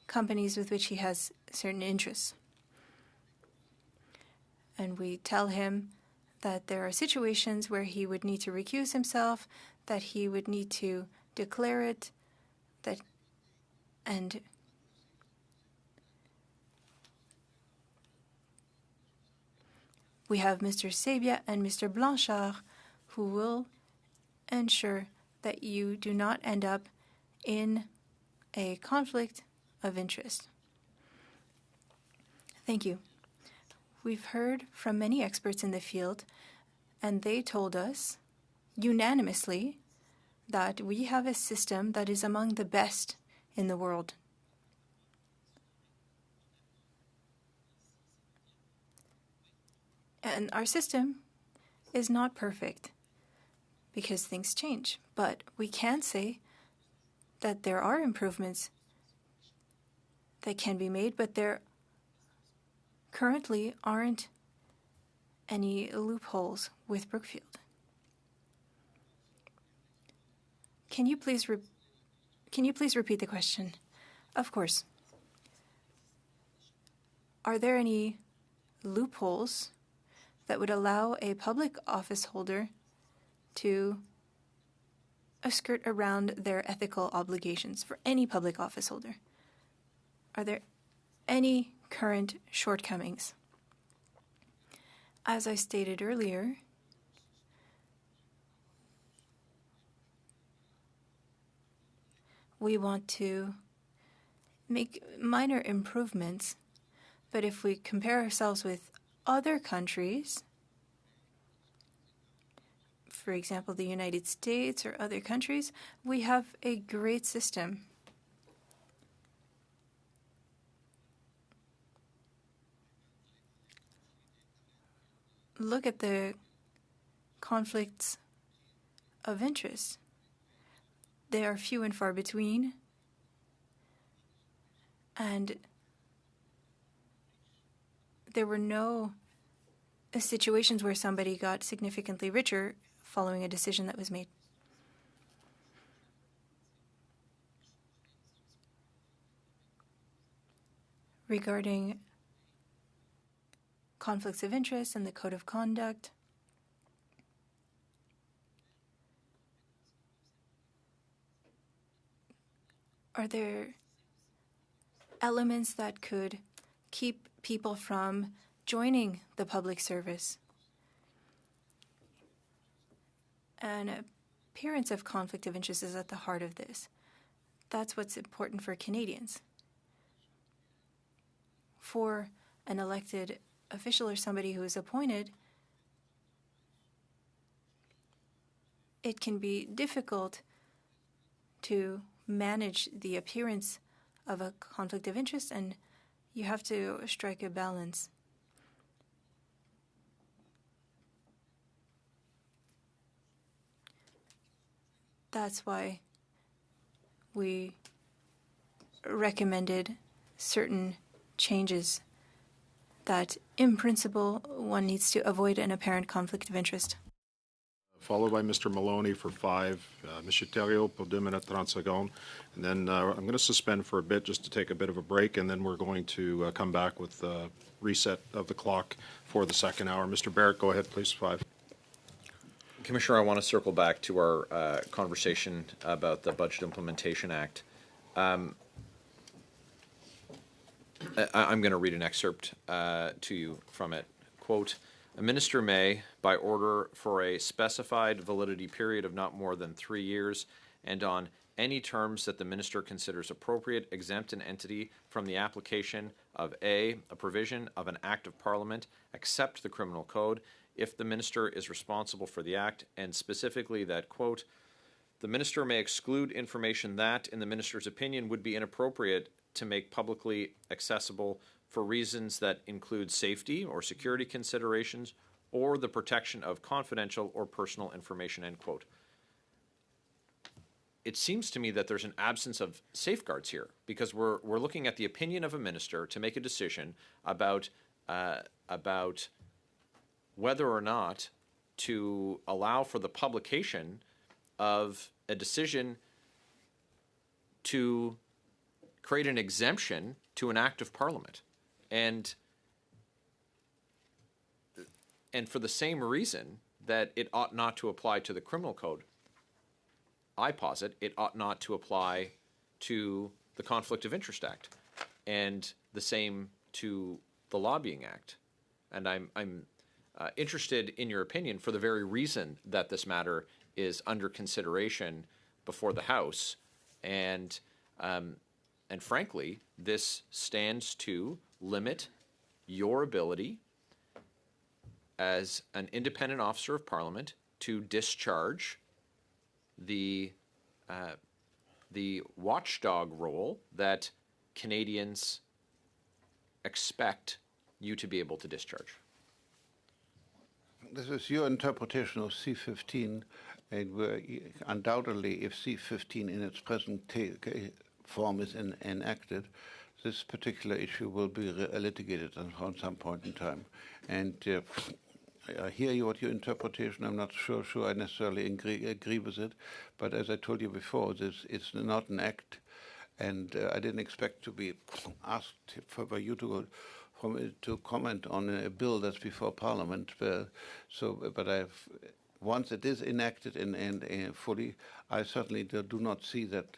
companies with which he has certain interests. And we tell him that there are situations where he would need to recuse himself, that he would need to declare it, and we have Mr. Sabia and Mr. Blanchard who will ensure that you do not end up in a conflict of interest. Thank you. We've heard from many experts in the field, and they told us unanimously that we have a system that is among the best in the world. And our system is not perfect because things change. But we can say that there are improvements that can be made, but there currently aren't any loopholes with Brookfield. Can you please repeat the question? Of course. Are there any loopholes that would allow a public office holder to skirt around their ethical obligations for any public office holder? Are there any current shortcomings? As I stated earlier, we want to make minor improvements, but if we compare ourselves with other countries, for example, the United States or other countries, we have a great system. Look at the conflicts of interest. They are few and far between, and there were no situations where somebody got significantly richer following a decision that was made. Regarding conflicts of interest and the code of conduct, Are there elements that could keep people from joining the public service? An appearance of conflict of interest is at the heart of this. That's what's important for Canadians. For an elected official or somebody who is appointed, it can be difficult to manage the appearance of a conflict of interest, and you have to strike a balance. That's why we recommended certain changes that, in principle, one needs to avoid an apparent conflict of interest. Followed by Mr. Maloney for 5, Mr. Thériault pour 2 minutes 30 secondes. And then I'm going to suspend for a bit just to take a bit of a break, and then we're going to come back with the reset of the clock for the second hour. Mr. Barrett, go ahead, please, 5. Commissioner, I want to circle back to our conversation about the Budget Implementation Act. I'm going to read an excerpt to you from it. Quote, "A minister may, by order for a specified validity period of not more than 3 years, and on any terms that the minister considers appropriate, exempt an entity from the application of a provision of an Act of Parliament, except the Criminal Code, if the minister is responsible for the act, and specifically that, quote, the minister may exclude information that, in the minister's opinion, would be inappropriate to make publicly accessible for reasons that include safety or security considerations or the protection of confidential or personal information," end quote. It seems to me that there's an absence of safeguards here, because we're looking at the opinion of a minister to make a decision about whether or not to allow for the publication of a decision to create an exemption to an act of Parliament. And for the same reason that it ought not to apply to the Criminal Code, I posit it ought not to apply to the Conflict of Interest Act, and the same to the Lobbying Act. And I'm interested in your opinion for the very reason that this matter is under consideration before the House, and frankly, this stands to limit your ability as an independent officer of Parliament to discharge the watchdog role that Canadians expect you to be able to discharge. This is your interpretation of C-15, and undoubtedly, if C-15 in its present form is enacted, this particular issue will be litigated at some point in time. And I hear you, what your interpretation. I'm not sure I necessarily agree with it, but as I told you before, it's not an act, and I didn't expect to be asked for you to comment on a bill that's before Parliament. But once it is enacted and fully, I certainly do not see that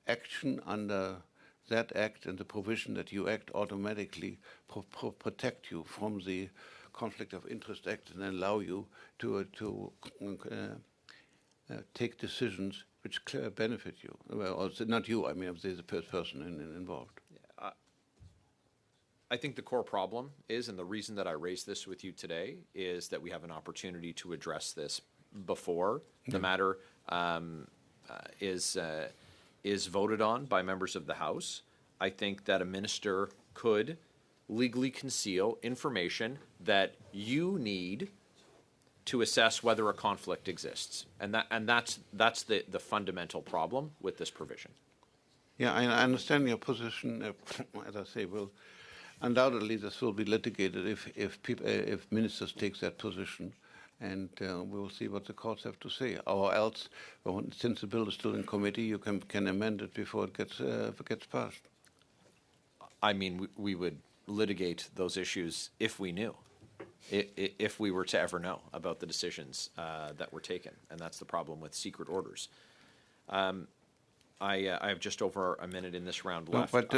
action under that act and the provision that you act automatically protect you from the Conflict of Interest Act and allow you to take decisions which benefit you. Well, not you, I mean, the person involved. I think the core problem is, and the reason that I raised this with you today, is that we have an opportunity to address this before the matter is voted on by members of the House. I think that a minister could legally conceal information that you need to assess whether a conflict exists, and that's the fundamental problem with this provision. Yeah, I understand your position. As I say, undoubtedly this will be litigated if ministers take that position, and we will see what the courts have to say. Or else, since the bill is still in committee, you can amend it before it gets passed. I mean, we would litigate those issues if we knew, if we were to ever know about the decisions that were taken, and that's the problem with secret orders. I have just over a minute in this round No, left. but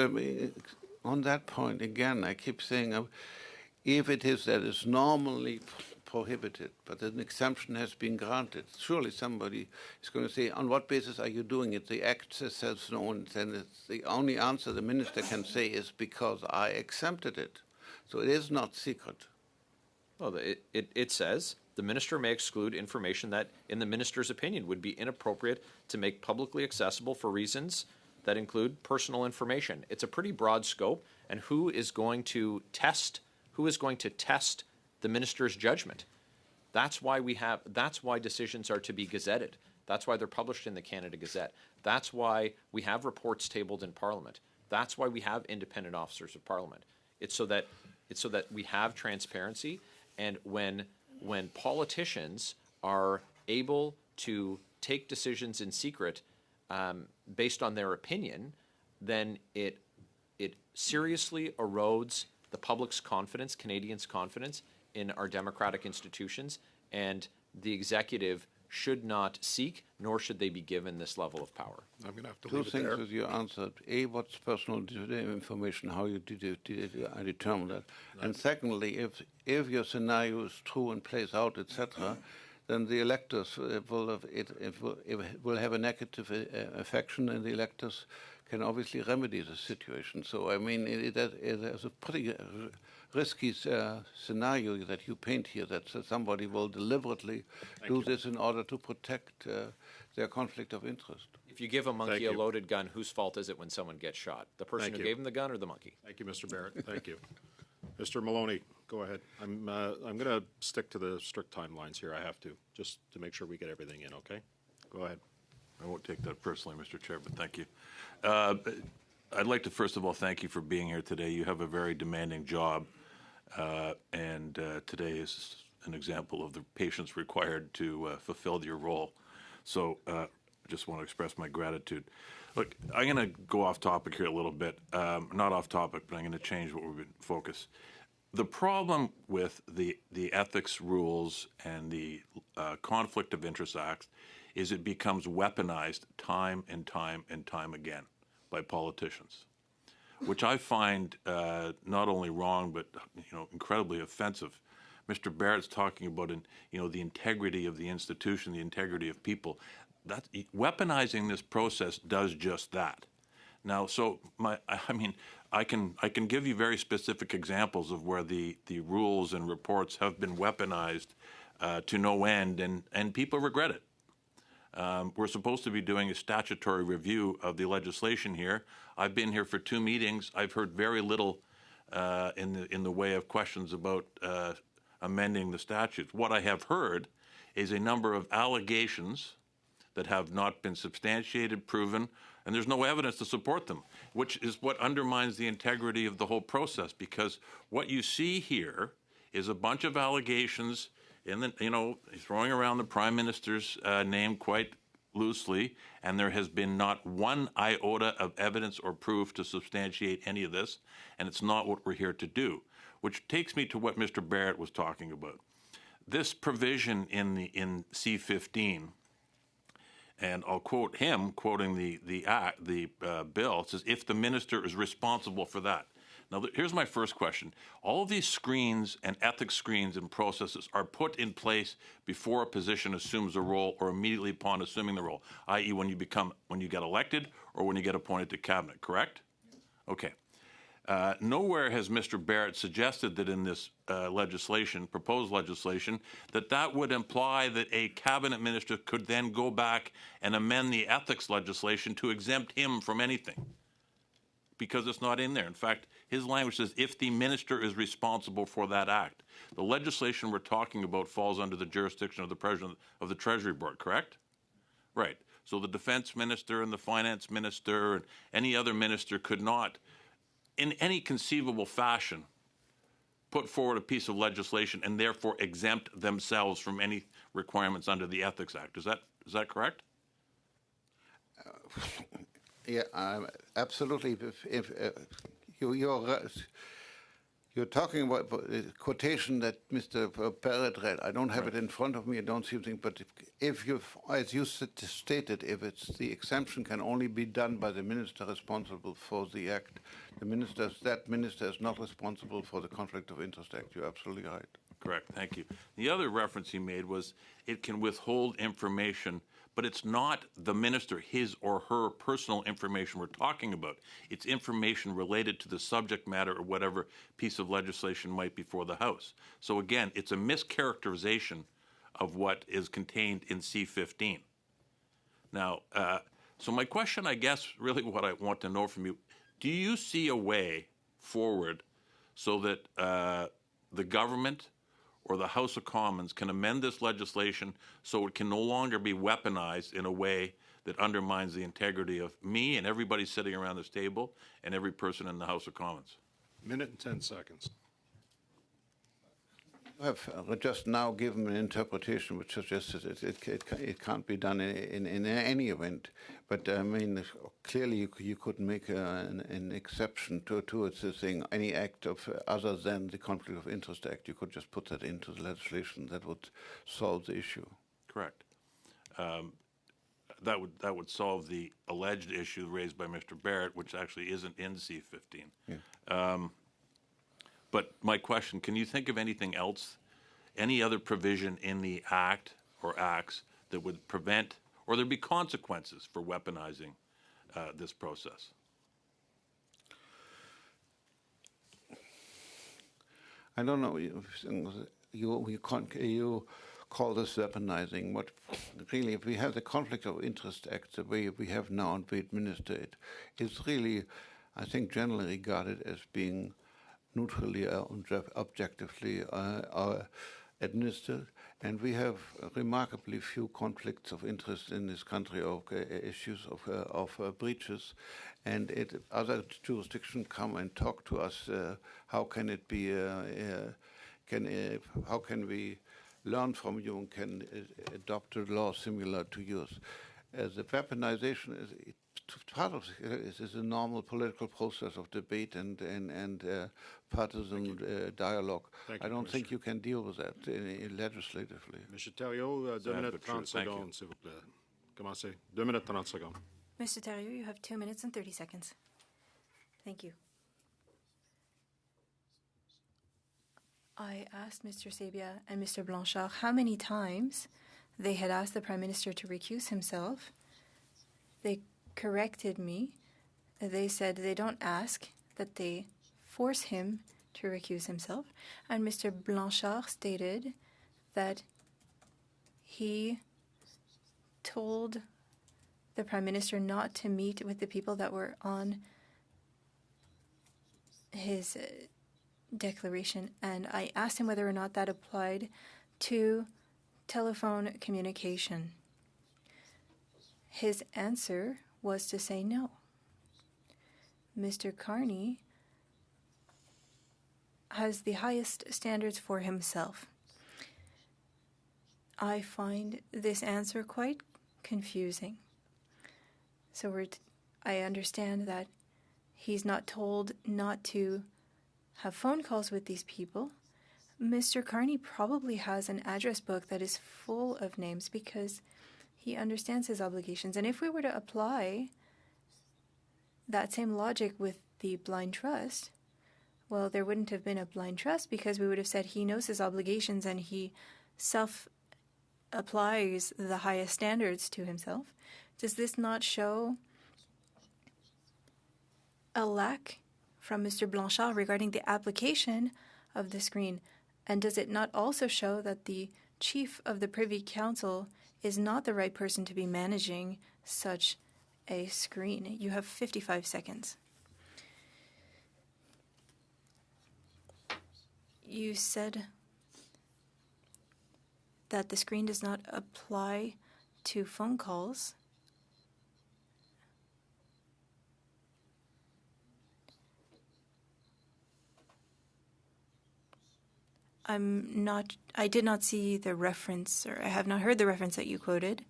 on that point, again, I keep saying, if it is that it's normally prohibited, but an exemption has been granted, surely somebody is going to say, on what basis are you doing it? The Act says no, and then it's the only answer the minister can say is because I exempted it. So it is not secret. Well, it says the minister may exclude information that, in the minister's opinion, would be inappropriate to make publicly accessible for reasons that include personal information. It's a pretty broad scope, and who is going to test the minister's judgment? That's why decisions are to be gazetted. That's why they're published in the Canada Gazette. That's why we have reports tabled in Parliament. That's why we have independent officers of Parliament. It's so that we have transparency, and when politicians are able to take decisions in secret based on their opinion, then it seriously erodes the public's confidence, Canadians' confidence in our democratic institutions, and the executive should not seek, nor should they be given this level of power. I'm going to have to Two leave it things there. that you answered. A, what's personal information, how you did it, I determined that. And secondly, if your scenario is true and plays out, etc., then the electors will have a negative affection, and the electors can obviously remedy the situation. So, I mean, it is a pretty risky scenario that you paint here, that somebody will deliberately do this in order to protect their conflict of interest. If you give a monkey Thank a you. loaded gun, whose fault is it when someone gets shot? The person Thank who you. gave him the gun or the monkey? Thank you, Mr. Barrett. Thank you. Mr. Maloney, go ahead. I'm going to stick to the strict timelines here. I have to, just to make sure we get everything in, okay? Go ahead. I won't take that personally, Mr. Chair, but thank you. I'd like to first of all thank you for being here today. You have a very demanding job, and today is an example of the patience required to fulfill your role. So I just want to express my gratitude. Look, I'm going to go off topic here a little bit. Not off topic, but I'm going to change what we've been focused. The problem with the ethics rules and the Conflict of Interest Act is it becomes weaponized time and time and time again by politicians, which I find not only wrong but incredibly offensive. Mr. Barrett's talking about the integrity of the institution, the integrity of people. That weaponizing this process does just that. Now, so I can give you very specific examples of where the rules and reports have been weaponized to no end, and people regret it. We're supposed to be doing a statutory review of the legislation here. I've been here for 2 meetings. I've heard very little in the way of questions about amending the statutes. What I have heard is a number of allegations that have not been substantiated, proven, and there's no evidence to support them, which is what undermines the integrity of the whole process, because what you see here is a bunch of allegations throwing around the Prime Minister's name quite loosely, and there has been not one iota of evidence or proof to substantiate any of this, and it's not what we're here to do, which takes me to what Mr. Barrett was talking about. This provision in C-15, and I'll quote him, quoting the bill, it says, if the minister is responsible for that. Now, here's my first question. All of these screens and ethics screens and processes are put in place before a position assumes a role or immediately upon assuming the role, i.e. when you get elected or when you get appointed to cabinet, correct? Okay. Nowhere has Mr. Barrett suggested that in this proposed legislation, that would imply that a cabinet minister could then go back and amend the ethics legislation to exempt him from anything, because it's not in there. In fact, his language says, if the minister is responsible for that act. The legislation we're talking about falls under the jurisdiction of the President of the Treasury Board, correct? Right. So the defense minister and the finance minister and any other minister could not, in any conceivable fashion, put forward a piece of legislation and therefore exempt themselves from any requirements under the Ethics Act. Is that correct? Yeah, absolutely. If you're You're talking about a quotation that Mr. Barrett read. I don't have it in front of me. I don't see anything. But if you, as you stated, if it's the exemption can only be done by the minister responsible for the act, that minister is not responsible for the Conflict of Interest Act. You're absolutely right. Correct, thank you. The other reference he made was it can withhold information, but it's not the minister, his or her personal information we're talking about. It's information related to the subject matter or whatever piece of legislation might be for the House. So again, it's a mischaracterization of what is contained in C-15. Now, so my question, I guess, really what I want to know from you, do you see a way forward so that the government or the House of Commons can amend this legislation so it can no longer be weaponized in a way that undermines the integrity of me and everybody sitting around this table and every person in the House of Commons? Minute and 10 seconds. You have just now given an interpretation which suggests that it can't be done in any event. But I mean, clearly you could make an exception to the thing. Any act of other than the Conflict of Interest Act, you could just put that into the legislation. That would solve the issue. Correct. That would solve the alleged issue raised by Mr. Barrett, which actually isn't in C-15. Yeah. But my question, can you think of anything else, any other provision in the act or acts that would prevent, or there'd be consequences for weaponizing this process? I don't know. You call this weaponizing. What really, if we have the Conflict of Interest Act the way we have now and we administer it, it's really, I think, generally regarded as being neutrally, objectively administered, and we have remarkably few conflicts of interest in this country of issues of breaches, and other jurisdictions come and talk to us. How can it be? How can we learn from you and can adopt a law similar to yours? The weaponization is part of it is a normal political process of debate and partisan dialogue. I don't think you can deal with that legislatively. Monsieur Thériault, 2 minutes 30 secondes, s'il vous plaît. Commencez. 2 minutes 30 secondes. Mr. Thériault, you have 2 minutes and 30 seconds. Thank you. I asked Mr. Sabia and Mr. Blanchard how many times they had asked the Prime Minister to recuse himself. They corrected me. They said they don't ask, that they force him to recuse himself. And Mr. Blanchard stated that he told the Prime Minister not to meet with the people that were on his declaration. And I asked him whether or not that applied to telephone communication. His answer was to say no. Mr. Carney has the highest standards for himself. I find this answer quite confusing. So I understand that he's not told not to have phone calls with these people. Mr. Carney probably has an address book that is full of names because he understands his obligations. And if we were to apply that same logic with the blind trust, well, there wouldn't have been a blind trust because we would have said he knows his obligations and he self-applies the highest standards to himself. Does this not show a lack from Mr. Blanchard regarding the application of the screen? And does it not also show that the chief of the Privy Council is not the right person to be managing such a screen? You have 55 seconds. You said that the screen does not apply to phone calls. I did not see the reference, or I have not heard the reference that you quoted.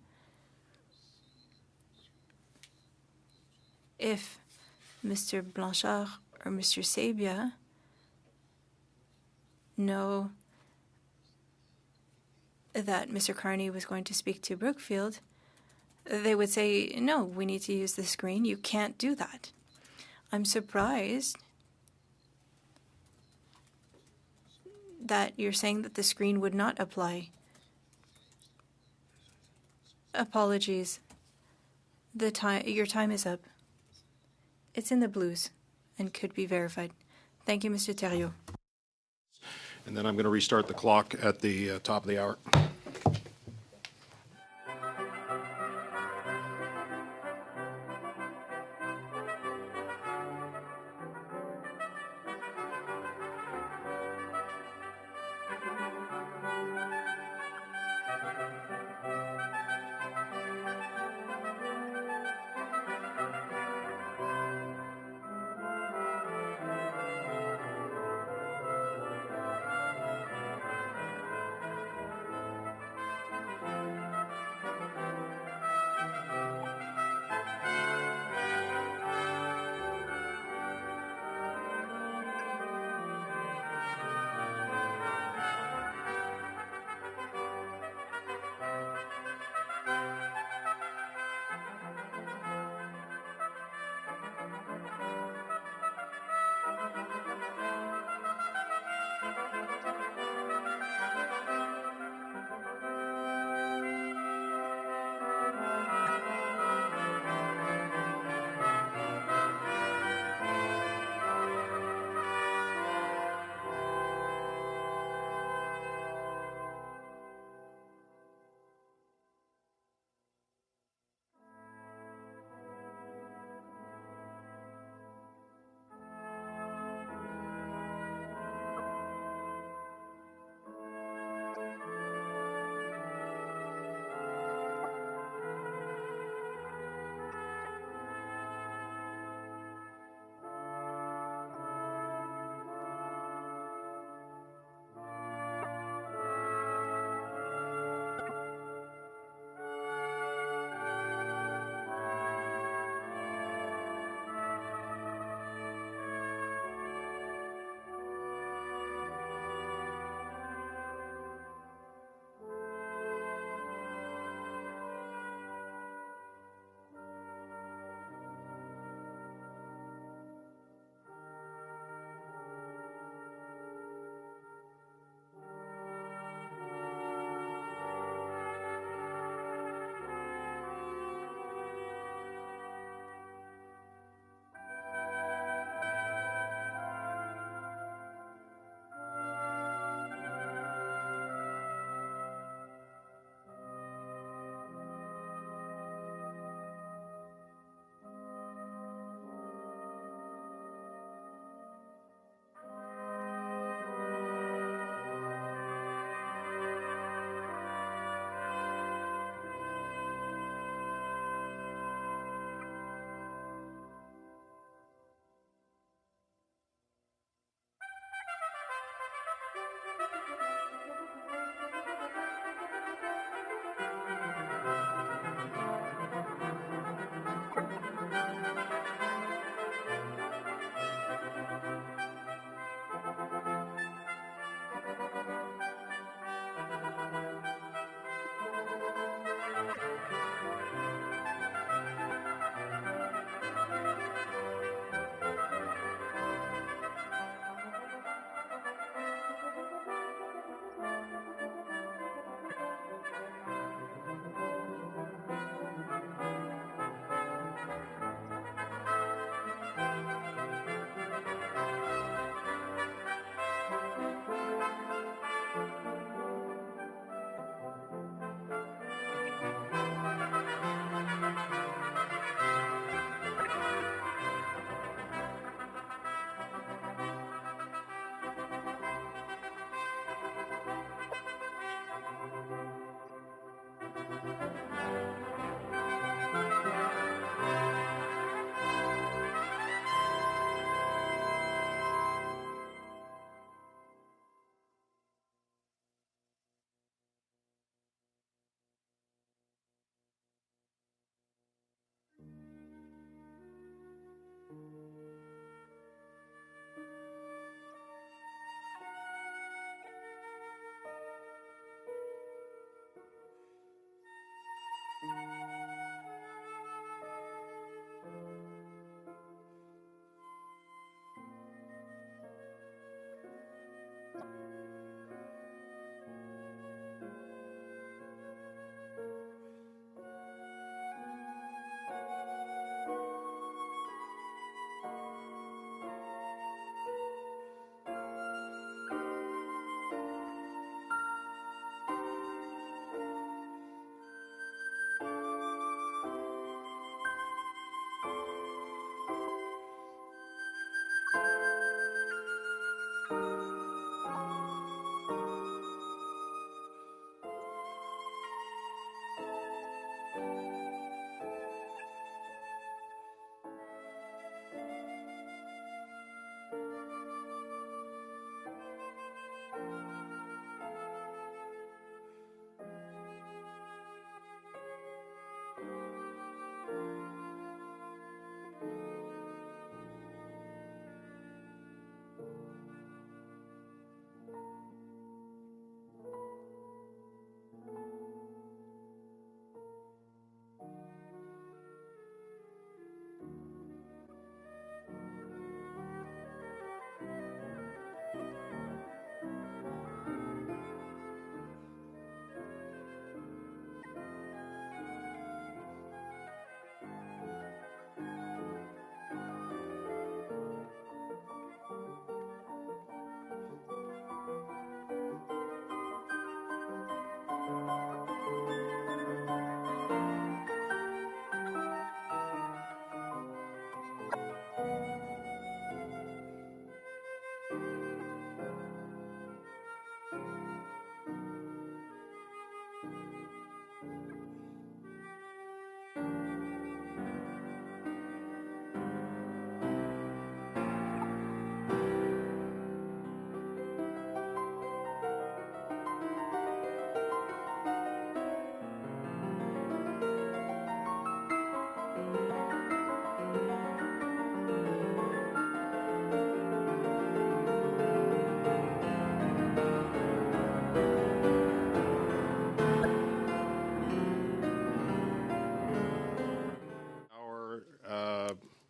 If Mr. Blanchard or Mr. Sabia know that Mr. Carney was going to speak to Brookfield, they would say, no, we need to use the screen. You can't do that. I'm surprised that you're saying that the screen would not apply. Apologies. Your time is up. It's in the blues and could be verified. Thank you, Mr. Thériault. And then I'm going to restart the clock at the top of the hour.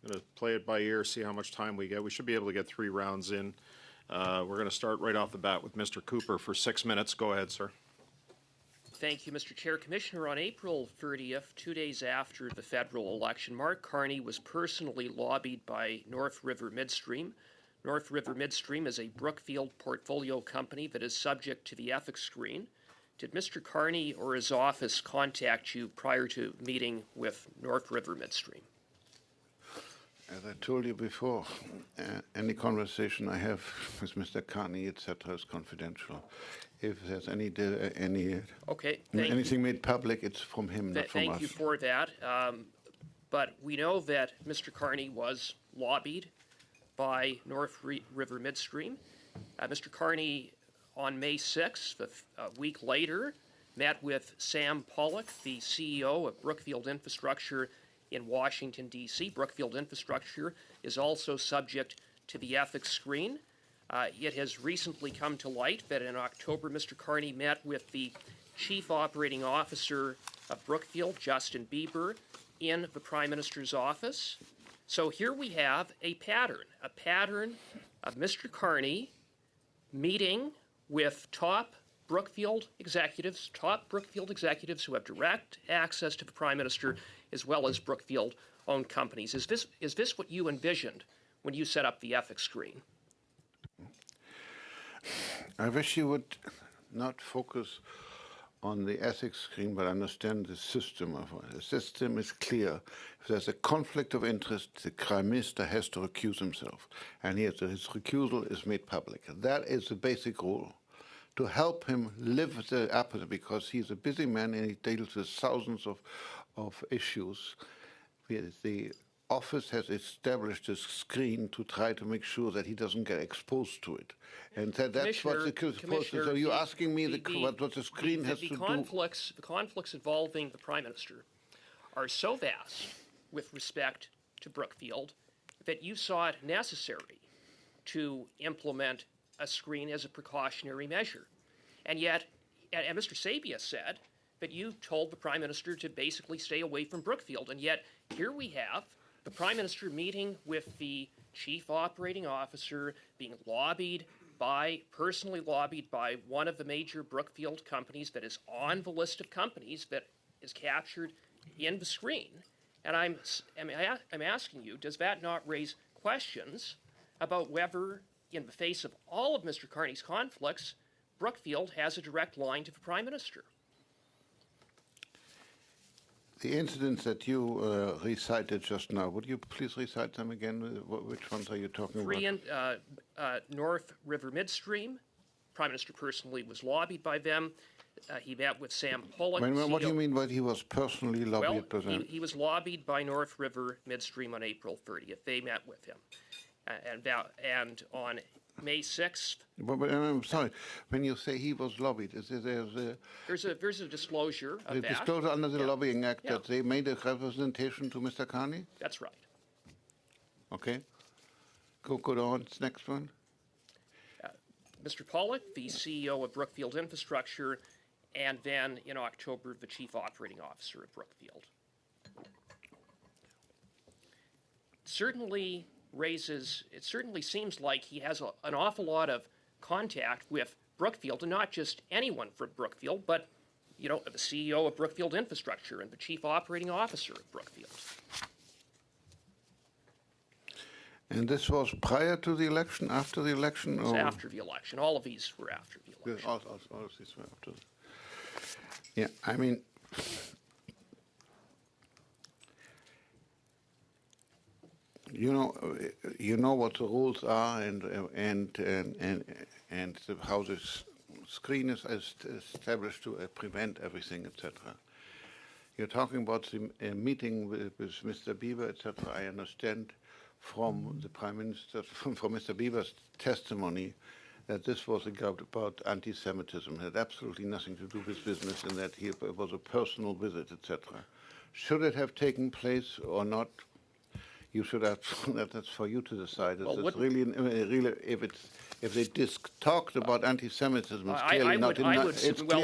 Going to play it by ear, see how much time we get. We should be able to get 3 rounds in. We're going to start right off the bat with Mr. Cooper for 6 minutes. Go ahead, sir. Thank you, Mr. Chair. Commissioner, on April 30th, 2 days after the federal election, Mark Carney was personally lobbied by North River Midstream. North River Midstream is a Brookfield portfolio company that is subject to the ethics screen. Did Mr. Carney or his office contact you prior to meeting with North River Midstream? As I told you before, any conversation I have with Mr. Carney, etc., is confidential. If there's anything made public, it's from him, not from us. Thank you for that. But we know that Mr. Carney was lobbied by North River Midstream. Mr. Carney, on May 6th, a week later, met with Sam Pollock, the CEO of Brookfield Infrastructure in Washington, D.C. Brookfield Infrastructure is also subject to the ethics screen. It has recently come to light that in October, Mr. Carney met with the Chief Operating Officer of Brookfield, Justin Bieber, in the Prime Minister's office. So here we have a pattern of Mr. Carney meeting with top Brookfield executives who have direct access to the Prime Minister, as well as Brookfield-owned companies. Is this what you envisioned when you set up the ethics screen? I wish you would not focus on the ethics screen, but understand the system of it. The system is clear. If there's a conflict of interest, the Prime Minister has to recuse himself, and his recusal is made public. That is the basic rule. To help him live up, because he's a busy man and he deals with thousands of issues. The office has established a screen to try to make sure that he doesn't get exposed to it. And that's what the so you're asking me what the screen has to do? The conflicts involving the Prime Minister are so vast with respect to Brookfield that you saw it necessary to implement a screen as a precautionary measure. And yet, and Mr. Sabia said that you told the Prime Minister to basically stay away from Brookfield. And yet, here we have the Prime Minister meeting with the Chief Operating Officer, being lobbied personally lobbied by one of the major Brookfield companies that is on the list of companies that is captured in the screen. And I'm asking you, does that not raise questions about whether, in the face of all of Mr. Carney's conflicts, Brookfield has a direct line to the Prime Minister? The incidents that you recited just now, would you please recite them again? Which ones are you talking about? North River Midstream. Prime Minister personally was lobbied by them. He met with Sam Pollock. What do you mean by he was personally lobbied by them? He was lobbied by North River Midstream on April 30th. They met with him. And on May 6th. But I'm sorry, when you say he was lobbied, There's a disclosure of that. Disclosure under the Lobbying Act that they made a representation to Mr. Carney? That's right. Okay. Go on, next one. Mr. Pollock, the CEO of Brookfield Infrastructure, and then in October, the Chief Operating Officer of Brookfield. It certainly seems like he has an awful lot of contact with Brookfield, and not just anyone from Brookfield, but the CEO of Brookfield Infrastructure and the Chief Operating Officer of Brookfield. And this was prior to the election, after the election? It was after the election. All of these were after the election. All of these were after. Yeah, I mean, you know what the rules are, and how this screen is established to prevent everything, etc. You're talking about the meeting with Mr. Beaver, etc. I understand from the Prime Minister, from Mr. Beaver's testimony, that this was about anti-Semitism. It had absolutely nothing to do with business, and that it was a personal visit, etc. Should it have taken place or not? You should have. That's for you to decide. If they talked about anti-Semitism, it's clearly not.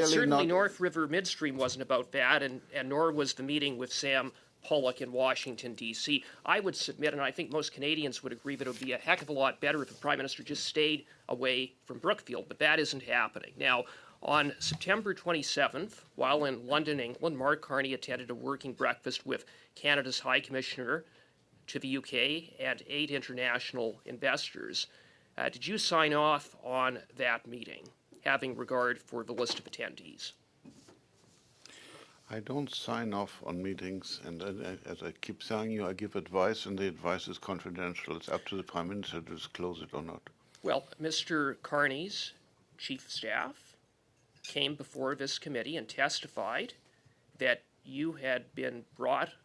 Certainly North River Midstream wasn't about that, and nor was the meeting with Sam Pollock in Washington, D.C. I would submit, and I think most Canadians would agree, that it would be a heck of a lot better if the Prime Minister just stayed away from Brookfield, but that isn't happening. Now, on September 27th, while in London, England, Mark Carney attended a working breakfast with Canada's High Commissioner to the UK and 8 international investors. Did you sign off on that meeting, having regard for the list of attendees? I don't sign off on meetings, and as I keep telling you, I give advice, and the advice is confidential. It's up to the Prime Minister to disclose it or not. Well, Mr. Carney's chief of staff came before this committee and testified that you had been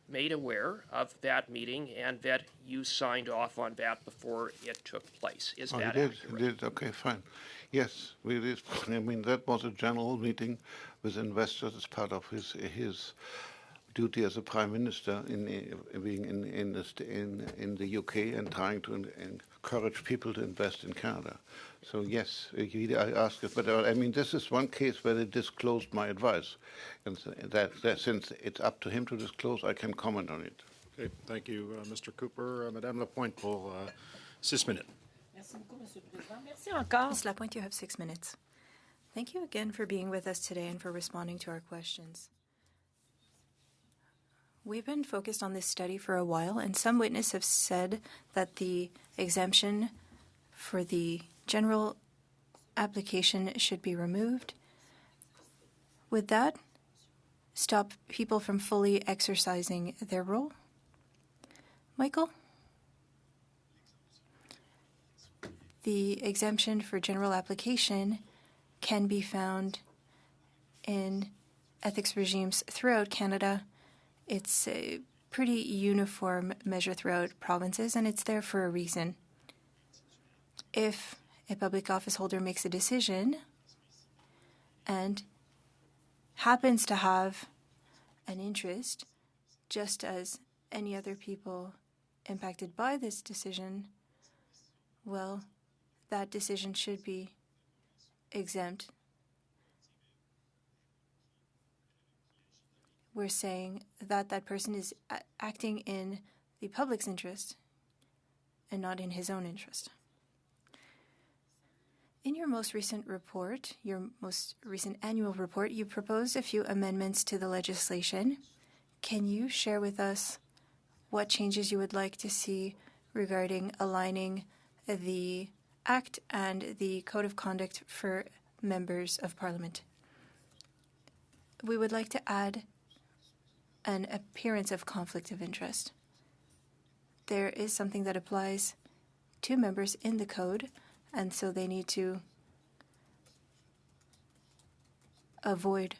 made aware of that meeting and that you signed off on that before it took place. Is that accurate? He did. Okay, fine. Yes, we did. I mean, that was a general meeting with investors as part of his duty as a Prime Minister in being in the UK and trying to encourage people to invest in Canada. So yes, I asked it, but I mean, this is one case where they disclosed my advice, and that since it's up to him to disclose, I can comment on it. Okay, thank you, Mr. Cooper. Madame Lapointe pour 6 minutes. Ms. Lapointe, you have 6 minutes. Thank you again for being with us today and for responding to our questions. We've been focused on this study for a while, and some witnesses have said that the exemption for the general application should be removed. Would that stop people from fully exercising their role? Michael? The exemption for general application can be found in ethics regimes throughout Canada. It's a pretty uniform measure throughout provinces, and it's there for a reason. If a public office holder makes a decision and happens to have an interest, just as any other people impacted by this decision, well, that decision should be exempt. We're saying that that person is acting in the public's interest and not in his own interest. In your most recent report, your most recent annual report, you proposed a few amendments to the legislation. Can you share with us what changes you would like to see regarding aligning the Act and the Code of Conduct for members of Parliament? We would like to add an appearance of conflict of interest. There is something that applies to members in the code, and so they need to avoid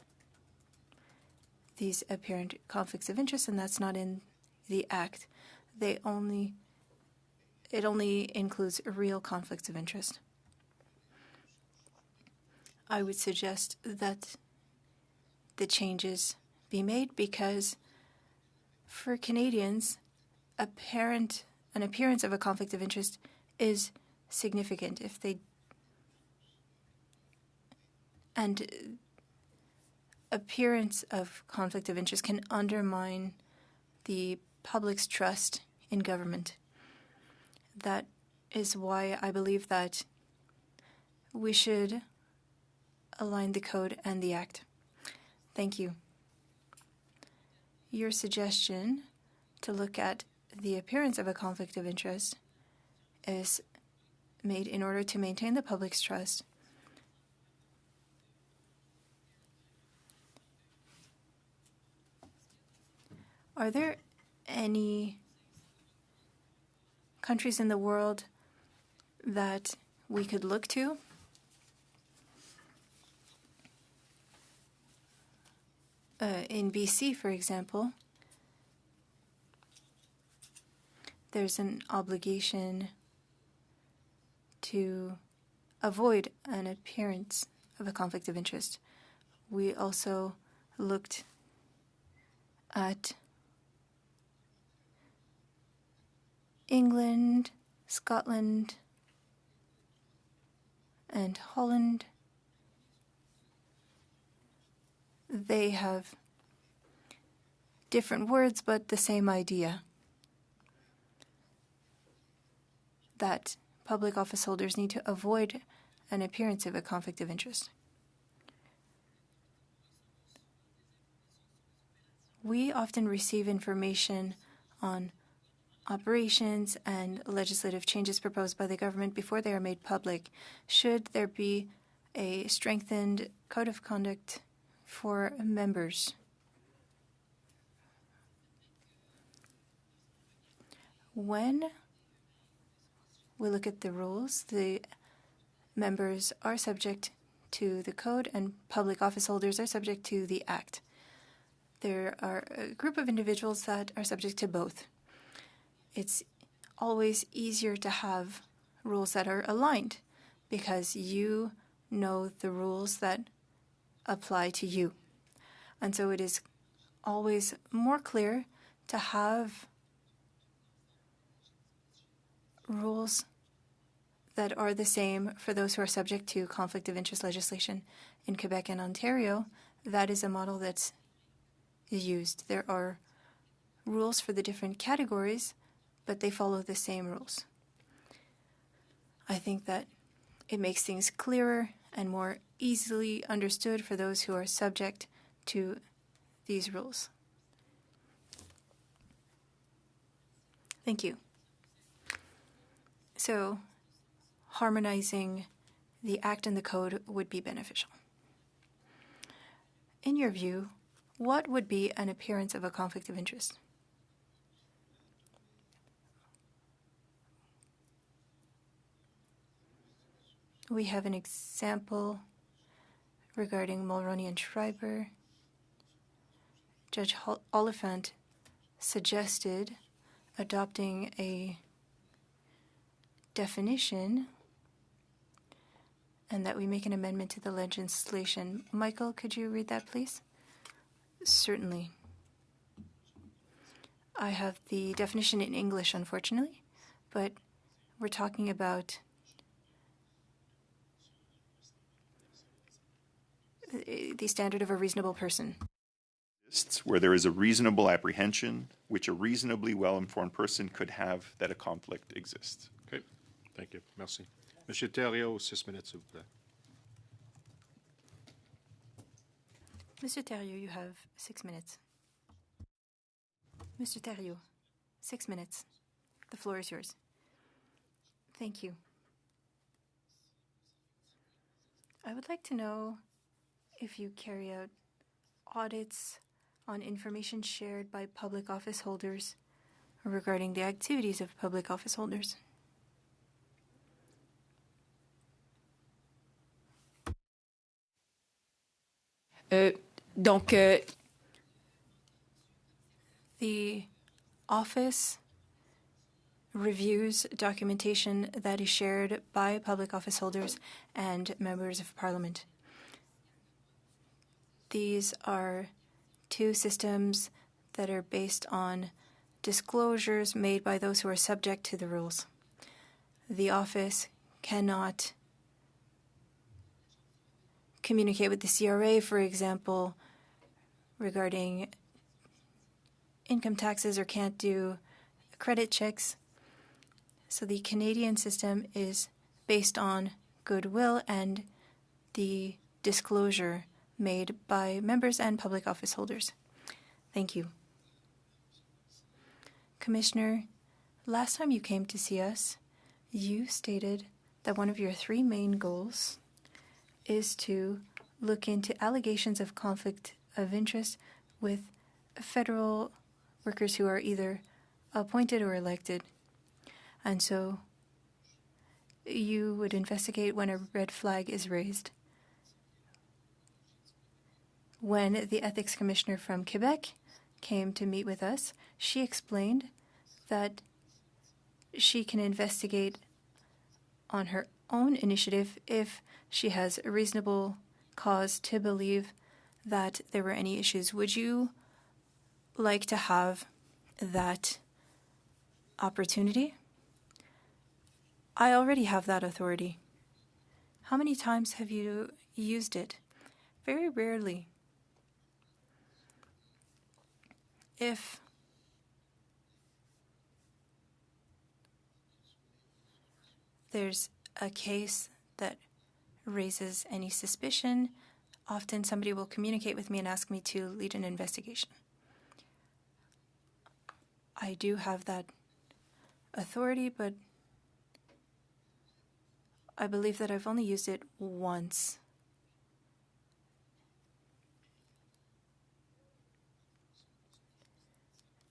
these apparent conflicts of interest, and that's not in the Act. It only includes real conflicts of interest. I would suggest that the changes be made because for Canadians, an appearance of a conflict of interest is significant. And appearance of conflict of interest can undermine the public's trust in government. That is why I believe that we should align the code and the Act. Thank you. Your suggestion to look at the appearance of a conflict of interest is made in order to maintain the public's trust. Are there any countries in the world that we could look to? In BC, for example, there's an obligation to avoid an appearance of a conflict of interest. We also looked at England, Scotland, and Holland. They have different words, but the same idea. That public office holders need to avoid an appearance of a conflict of interest. We often receive information on operations and legislative changes proposed by the government before they are made public. Should there be a strengthened code of conduct for members? When we look at the rules, the members are subject to the code and public office holders are subject to the Act. There are a group of individuals that are subject to both. It's always easier to have rules that are aligned because you know the rules that apply to you. And so it is always more clear to have rules that are the same for those who are subject to conflict of interest legislation. In Quebec and Ontario, that is a model that's used. There are rules for the different categories, but they follow the same rules. I think that it makes things clearer and more easily understood for those who are subject to these rules. Thank you. So, harmonizing the Act and the Code would be beneficial. In your view, what would be an appearance of a conflict of interest? We have an example regarding Mulroney and Schreiber. Judge Oliphant suggested adopting a definition and that we make an amendment to the legislation. Michael, could you read that, please? Certainly. I have the definition in English, unfortunately, but we're talking about the standard of a reasonable person. Where there is a reasonable apprehension, which a reasonably well-informed person could have that a conflict exists. Okay, thank you. Merci. Monsieur Thériault, 6 minutes, s'il vous plaît. Mr. Thériault, you have 6 minutes. Mr. Thériault, 6 minutes. The floor is yours. Thank you. I would like to know if you carry out audits on information shared by public office holders regarding the activities of public office holders. Donc, The office reviews documentation that is shared by public office holders and members of parliament. These are two systems that are based on disclosures made by those who are subject to the rules. The office cannot communicate with the CRA, for example, regarding income taxes, or can't do credit checks. So the Canadian system is based on goodwill and the disclosure made by members and public office holders. Thank you. Commissioner, last time you came to see us, you stated that one of your 3 main goals is to look into allegations of conflict of interest with federal workers who are either appointed or elected. And so you would investigate when a red flag is raised. When the ethics commissioner from Quebec came to meet with us, she explained that she can investigate on her own initiative if she has a reasonable cause to believe that there were any issues. Would you like to have that opportunity? I already have that authority. How many times have you used it? Very rarely. If there's a case that raises any suspicion, often somebody will communicate with me and ask me to lead an investigation. I do have that authority, but I believe that I've only used it once.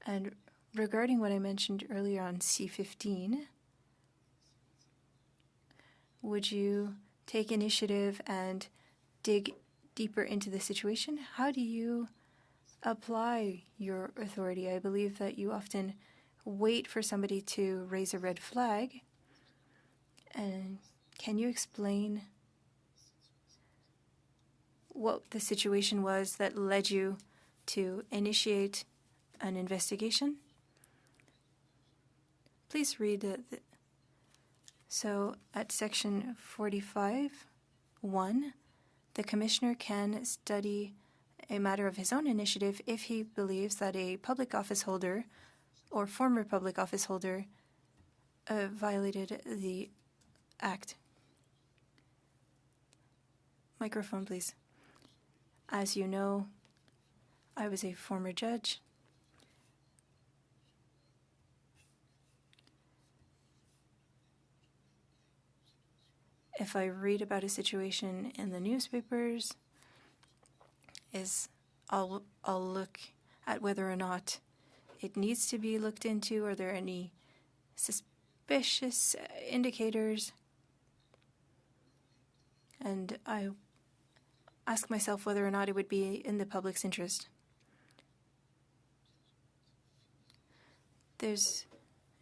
And regarding what I mentioned earlier on C15, would you take initiative and dig deeper into the situation? How do you apply your authority? I believe that you often wait for somebody to raise a red flag. And can you explain what the situation was that led you to initiate an investigation? Please read so at section 45(1), the commissioner can study a matter of his own initiative if he believes that a public office holder or former public office holder violated the act. Microphone, please. As you know, I was a former judge. If I read about a situation in the newspapers, I'll look at whether or not it needs to be looked into. Are there any suspicious indicators? And I ask myself whether or not it would be in the public's interest. There's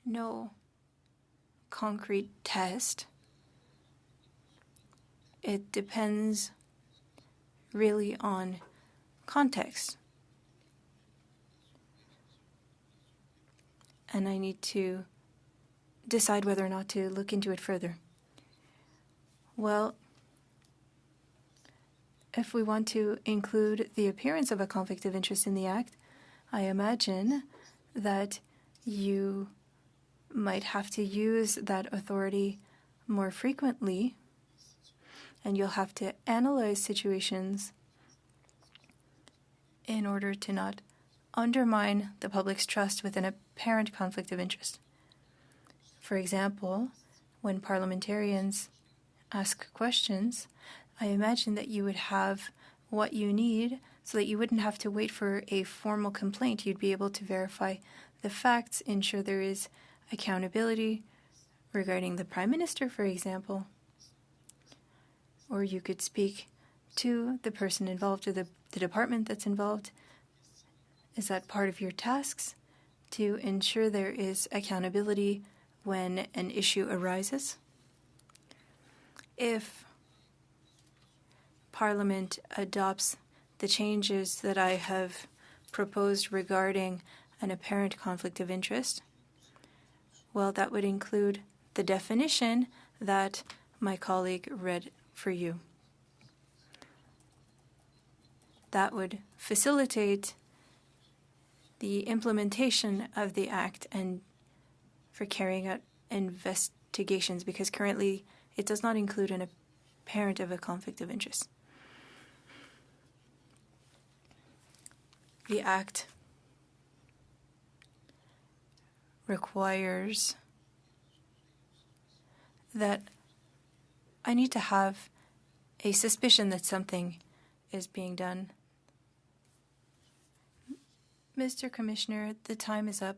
no concrete test. It depends really on context. And I need to decide whether or not to look into it further. Well, if we want to include the appearance of a conflict of interest in the Act, I imagine that you might have to use that authority more frequently, and you'll have to analyze situations in order to not undermine the public's trust with an apparent conflict of interest. For example, when parliamentarians ask questions, I imagine that you would have what you need so that you wouldn't have to wait for a formal complaint. You'd be able to verify the facts, ensure there is accountability regarding the Prime Minister, for example. Or you could speak to the person involved or the department that's involved. Is that part of your tasks to ensure there is accountability when an issue arises? If Parliament adopts the changes that I have proposed regarding an apparent conflict of interest, well, that would include the definition that my colleague read for you. That would facilitate the implementation of the Act and for carrying out investigations, because currently it does not include an apparent of a conflict of interest. The Act requires that I need to have a suspicion that something is being done. Mr. Commissioner, the time is up.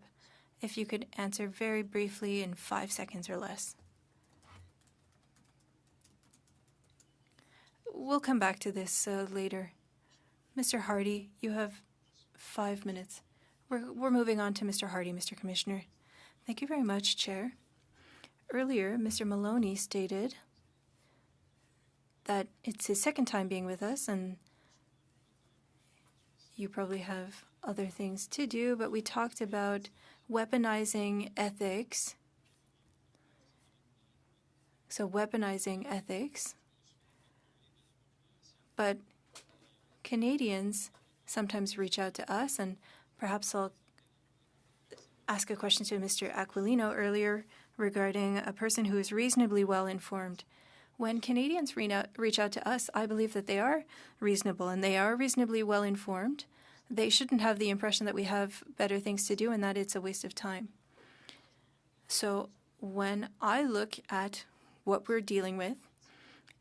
If you could answer very briefly in 5 seconds or less. We'll come back to this later. Mr. Hardy, you have 5 minutes. We're moving on to Mr. Hardy, Mr. Commissioner. Thank you very much, Chair. Earlier, Mr. Maloney stated that it's his second time being with us, and you probably have other things to do, but we talked about weaponizing ethics. So weaponizing ethics. But Canadians sometimes reach out to us, and perhaps I'll ask a question to Mr. Aquilino earlier regarding a person who is reasonably well informed. When Canadians reach out to us, I believe that they are reasonable and they are reasonably well informed. They shouldn't have the impression that we have better things to do and that it's a waste of time. So when I look at what we're dealing with,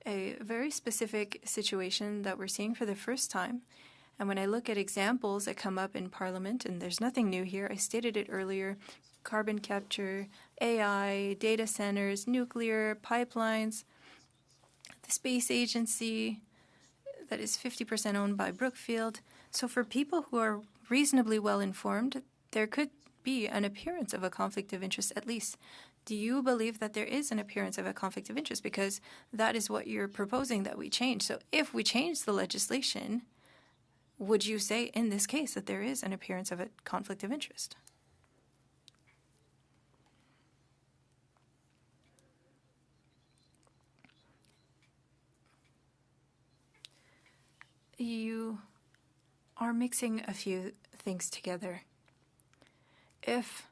a very specific situation that we're seeing for the first time, and when I look at examples that come up in Parliament, and there's nothing new here, I stated it earlier, carbon capture, AI, data centers, nuclear, pipelines, the space agency that is 50% owned by Brookfield. So for people who are reasonably well informed, there could be an appearance of a conflict of interest at least. Do you believe that there is an appearance of a conflict of interest? Because that is what you're proposing that we change. So if we change the legislation, would you say in this case that there is an appearance of a conflict of interest? You are mixing a few things together. If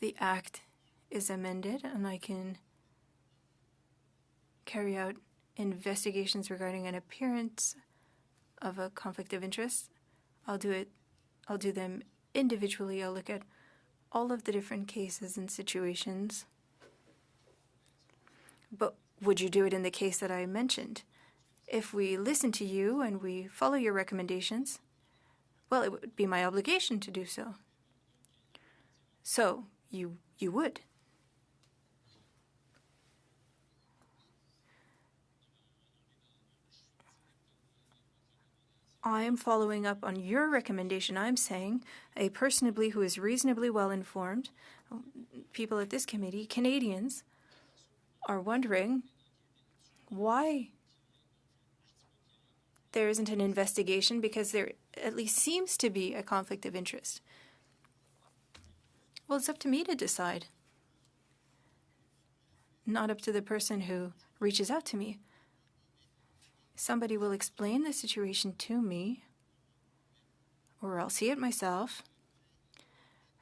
the Act is amended and I can carry out investigations regarding an appearance of a conflict of interest, I'll do them individually. I'll look at all of the different cases and situations. But would you do it in the case that I mentioned? If we listen to you and we follow your recommendations, well, it would be my obligation to do so. So, you would. I am following up on your recommendation. I'm saying a person who is reasonably well informed, people at this committee, Canadians, are wondering why there isn't an investigation, because there at least seems to be a conflict of interest. Well, it's up to me to decide, not up to the person who reaches out to me. Somebody will explain the situation to me, or I'll see it myself,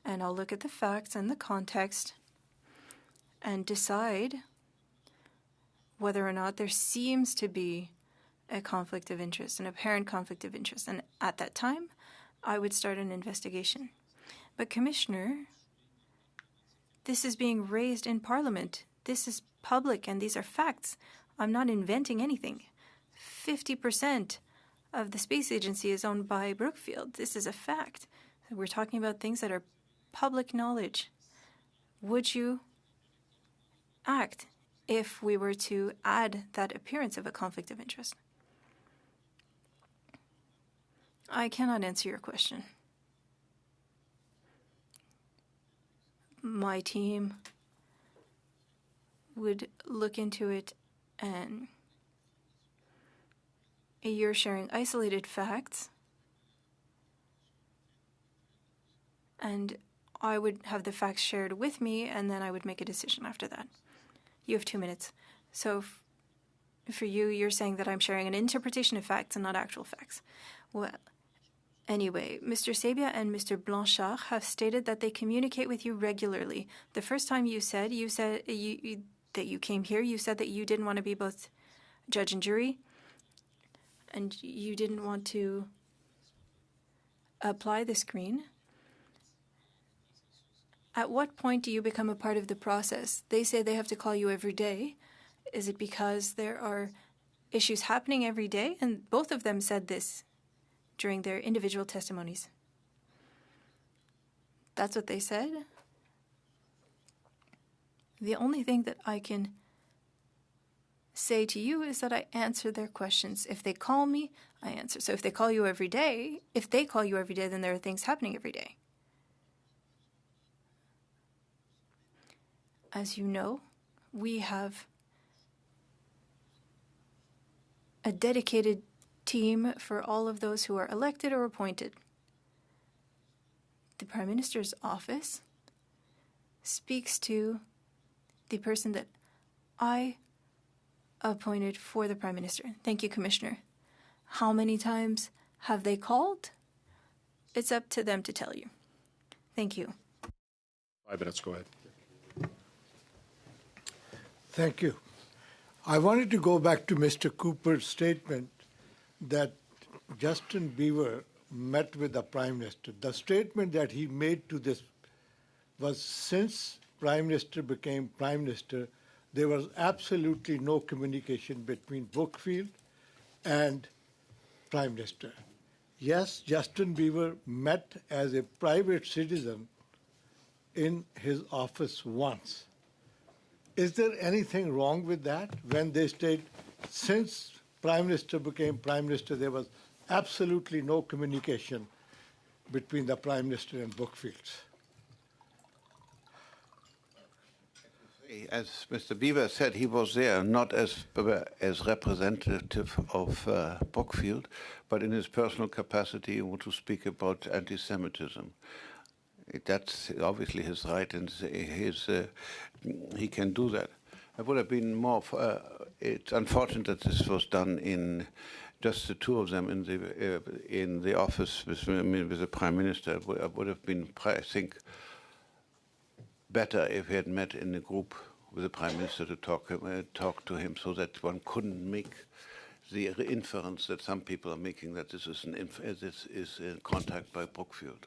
and I'll look at the facts and the context and decide whether or not there seems to be a conflict of interest, an apparent conflict of interest. And at that time, I would start an investigation. But, Commissioner, this is being raised in Parliament. This is public, and these are facts. I'm not inventing anything. 50% of the space agency is owned by Brookfield. This is a fact. We're talking about things that are public knowledge. Would you act if we were to add that appearance of a conflict of interest? I cannot answer your question. My team would look into it, and you're sharing isolated facts, and I would have the facts shared with me, and then I would make a decision after that. You have 2 minutes. So for you, you're saying that I'm sharing an interpretation of facts and not actual facts. Well, anyway, Mr. Sabia and Mr. Blanchard have stated that they communicate with you regularly. The first time you said that you came here, you said that you didn't want to be both judge and jury, and you didn't want to apply the screen. At what point do you become a part of the process? They say they have to call you every day. Is it because there are issues happening every day? And both of them said this during their individual testimonies. That's what they said. The only thing that I can say to you is that I answer their questions. If they call me, I answer. So if they call you every day, then there are things happening every day. As you know, we have a dedicated team for all of those who are elected or appointed. The Prime Minister's office speaks to the person that I appointed for the Prime Minister. Thank you, Commissioner. How many times have they called? It's up to them to tell you. Thank you. 5 minutes, go ahead. Thank you. I wanted to go back to Mr. Cooper's statement that Justin Bieber met with the Prime Minister. The statement that he made to this was, since Prime Minister became Prime Minister, there was absolutely no communication between Brookfield and Prime Minister. Yes, Justin Bieber met as a private citizen in his office once. Is there anything wrong with that when they state, since Prime Minister became Prime Minister, there was absolutely no communication between the Prime Minister and Brookfield? As Mr. Beaver said, he was there not as representative of Brookfield, but in his personal capacity to speak about anti-Semitism. That's obviously his right, and he can do that. It would have been more. It's unfortunate that this was done in just the two of them in the office with the Prime Minister. It would have been, I think, better if he had met in a group with the Prime Minister to talk to him, so that one couldn't make the inference that some people are making that this is a contact by Brookfield.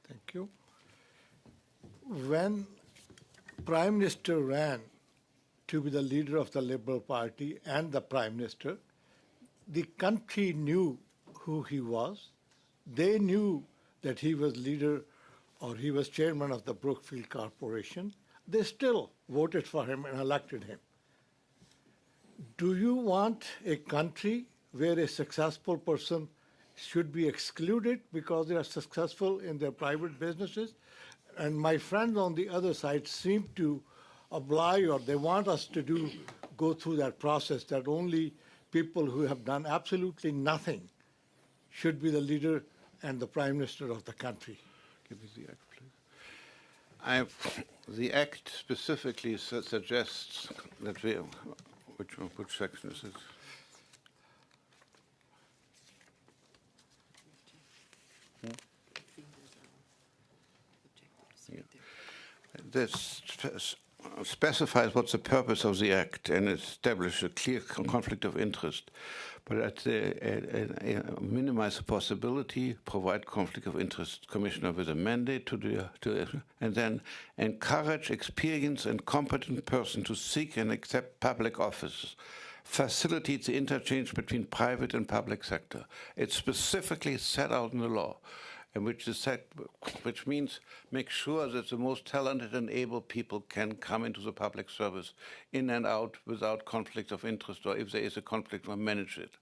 Thank you. When Prime Minister ran to be the leader of the Liberal Party and the Prime Minister, the country knew who he was. They knew that he was leader or he was chairman of the Brookfield Corporation. They still voted for him and elected him. Do you want a country where a successful person should be excluded because they are successful in their private businesses? And my friends on the other side seem to oblige, or they want us to go through that process, that only people who have done absolutely nothing should be the leader and the Prime Minister of the country. Give me the act, please. The act specifically suggests that we, which section is it? This specifies what's the purpose of the act and establishes a clear conflict of interest, but minimize the possibility, provide conflict of interest commissioner with a mandate and then encourage experienced and competent person to seek and accept public office, facilitates the interchange between private and public sector. It's specifically set out in the law, and which means make sure that the most talented and able people can come into the public service in and out without conflict of interest, or if there is a conflict, we'll manage it.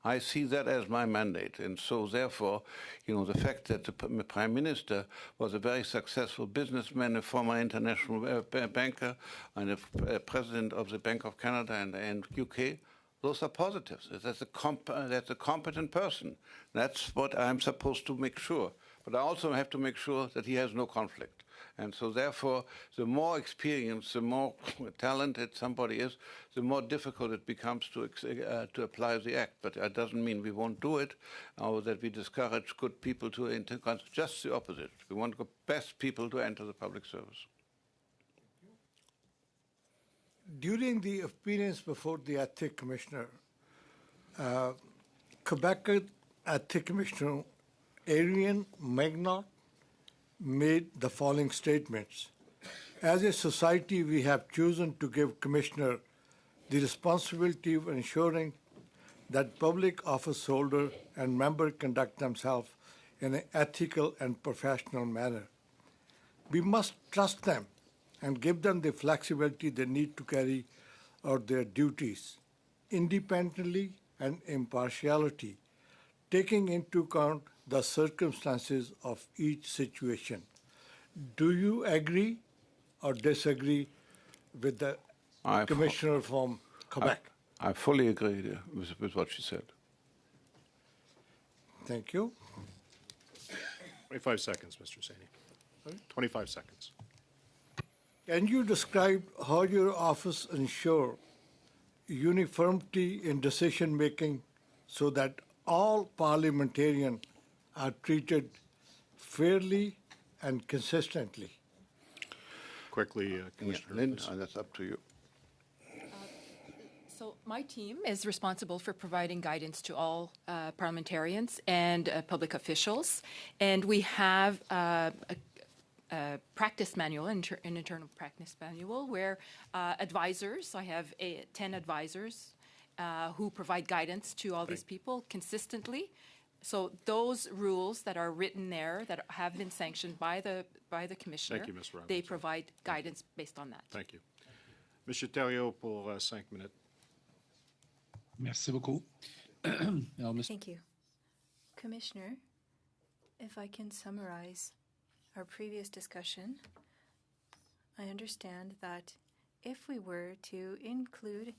I see that as my mandate, and so therefore, the fact that the Prime Minister was a very successful businessman, a former international banker, and a president of the Bank of Canada and UK, those are positives. That's a competent person. That's what I'm supposed to make sure. But I also have to make sure that he has no conflict. And so therefore, the more experienced, the more talented somebody is, the more difficult it becomes to apply the act. But that doesn't mean we won't do it, or that we discourage good people to enter. Just the opposite. We want the best people to enter the public service. During the appearance before the Ethics Commissioner, Quebec Ethics Commissioner Ariane Magnot made the following statements. As a society, we have chosen to give Commissioner the responsibility of ensuring that public office holder and member conduct themselves in an ethical and professional manner. We must trust them and give them the flexibility they need to carry out their duties independently and impartiality, taking into account the circumstances of each situation. Do you agree or disagree with the Commissioner from Quebec? I fully agree with what she said. Thank you. 25 seconds, Mr. Saini. 25 seconds. Can you describe how your office ensure uniformity in decision-making so that all parliamentarians are treated fairly and consistently? Quickly, Commissioner. Lynn, that's up to you. So my team is responsible for providing guidance to all parliamentarians and public officials, and we have a practice manual, an internal practice manual, where advisors, I have 10 advisors who provide guidance to all these people consistently. So those rules that are written there that have been sanctioned by the Commissioner, Thank you, Ms. Robinson. they provide guidance based on that. Thank you. Monsieur Thériault pour 5 minutes. Merci beaucoup. Thank you. Commissioner, if I can summarize our previous discussion, I understand that if we were to include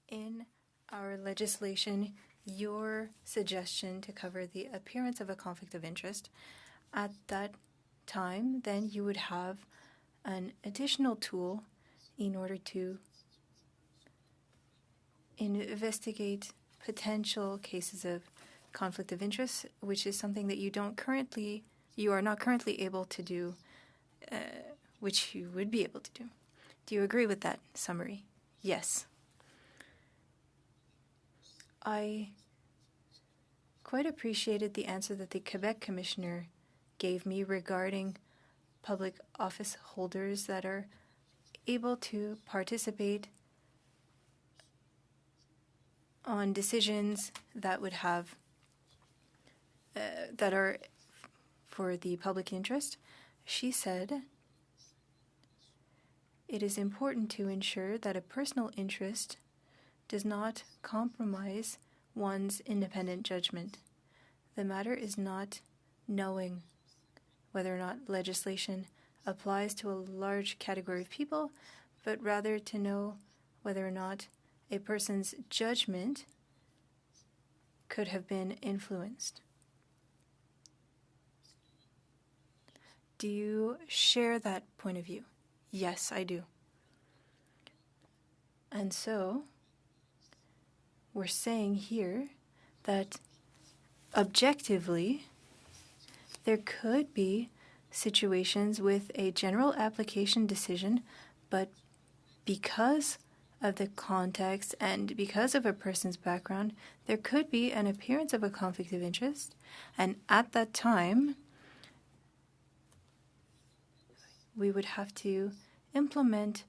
in our legislation your suggestion to cover the appearance of a conflict of interest, at that time, then you would have an additional tool in order to investigate potential cases of conflict of interest, which is something that you are not currently able to do, which you would be able to do. Do you agree with that summary? Yes. I quite appreciated the answer that the Quebec Commissioner gave me regarding public office holders that are able to participate on decisions that would have that are for the public interest. She said, "It is important to ensure that a personal interest does not compromise one's independent judgment. The matter is not knowing whether or not legislation applies to a large category of people, but rather to know whether or not a person's judgment could have been influenced." Do you share that point of view? Yes, I do. And so, we're saying here that objectively, there could be situations with a general application decision, but because of the context and because of a person's background, there could be an appearance of a conflict of interest. And at that time, we would have to implement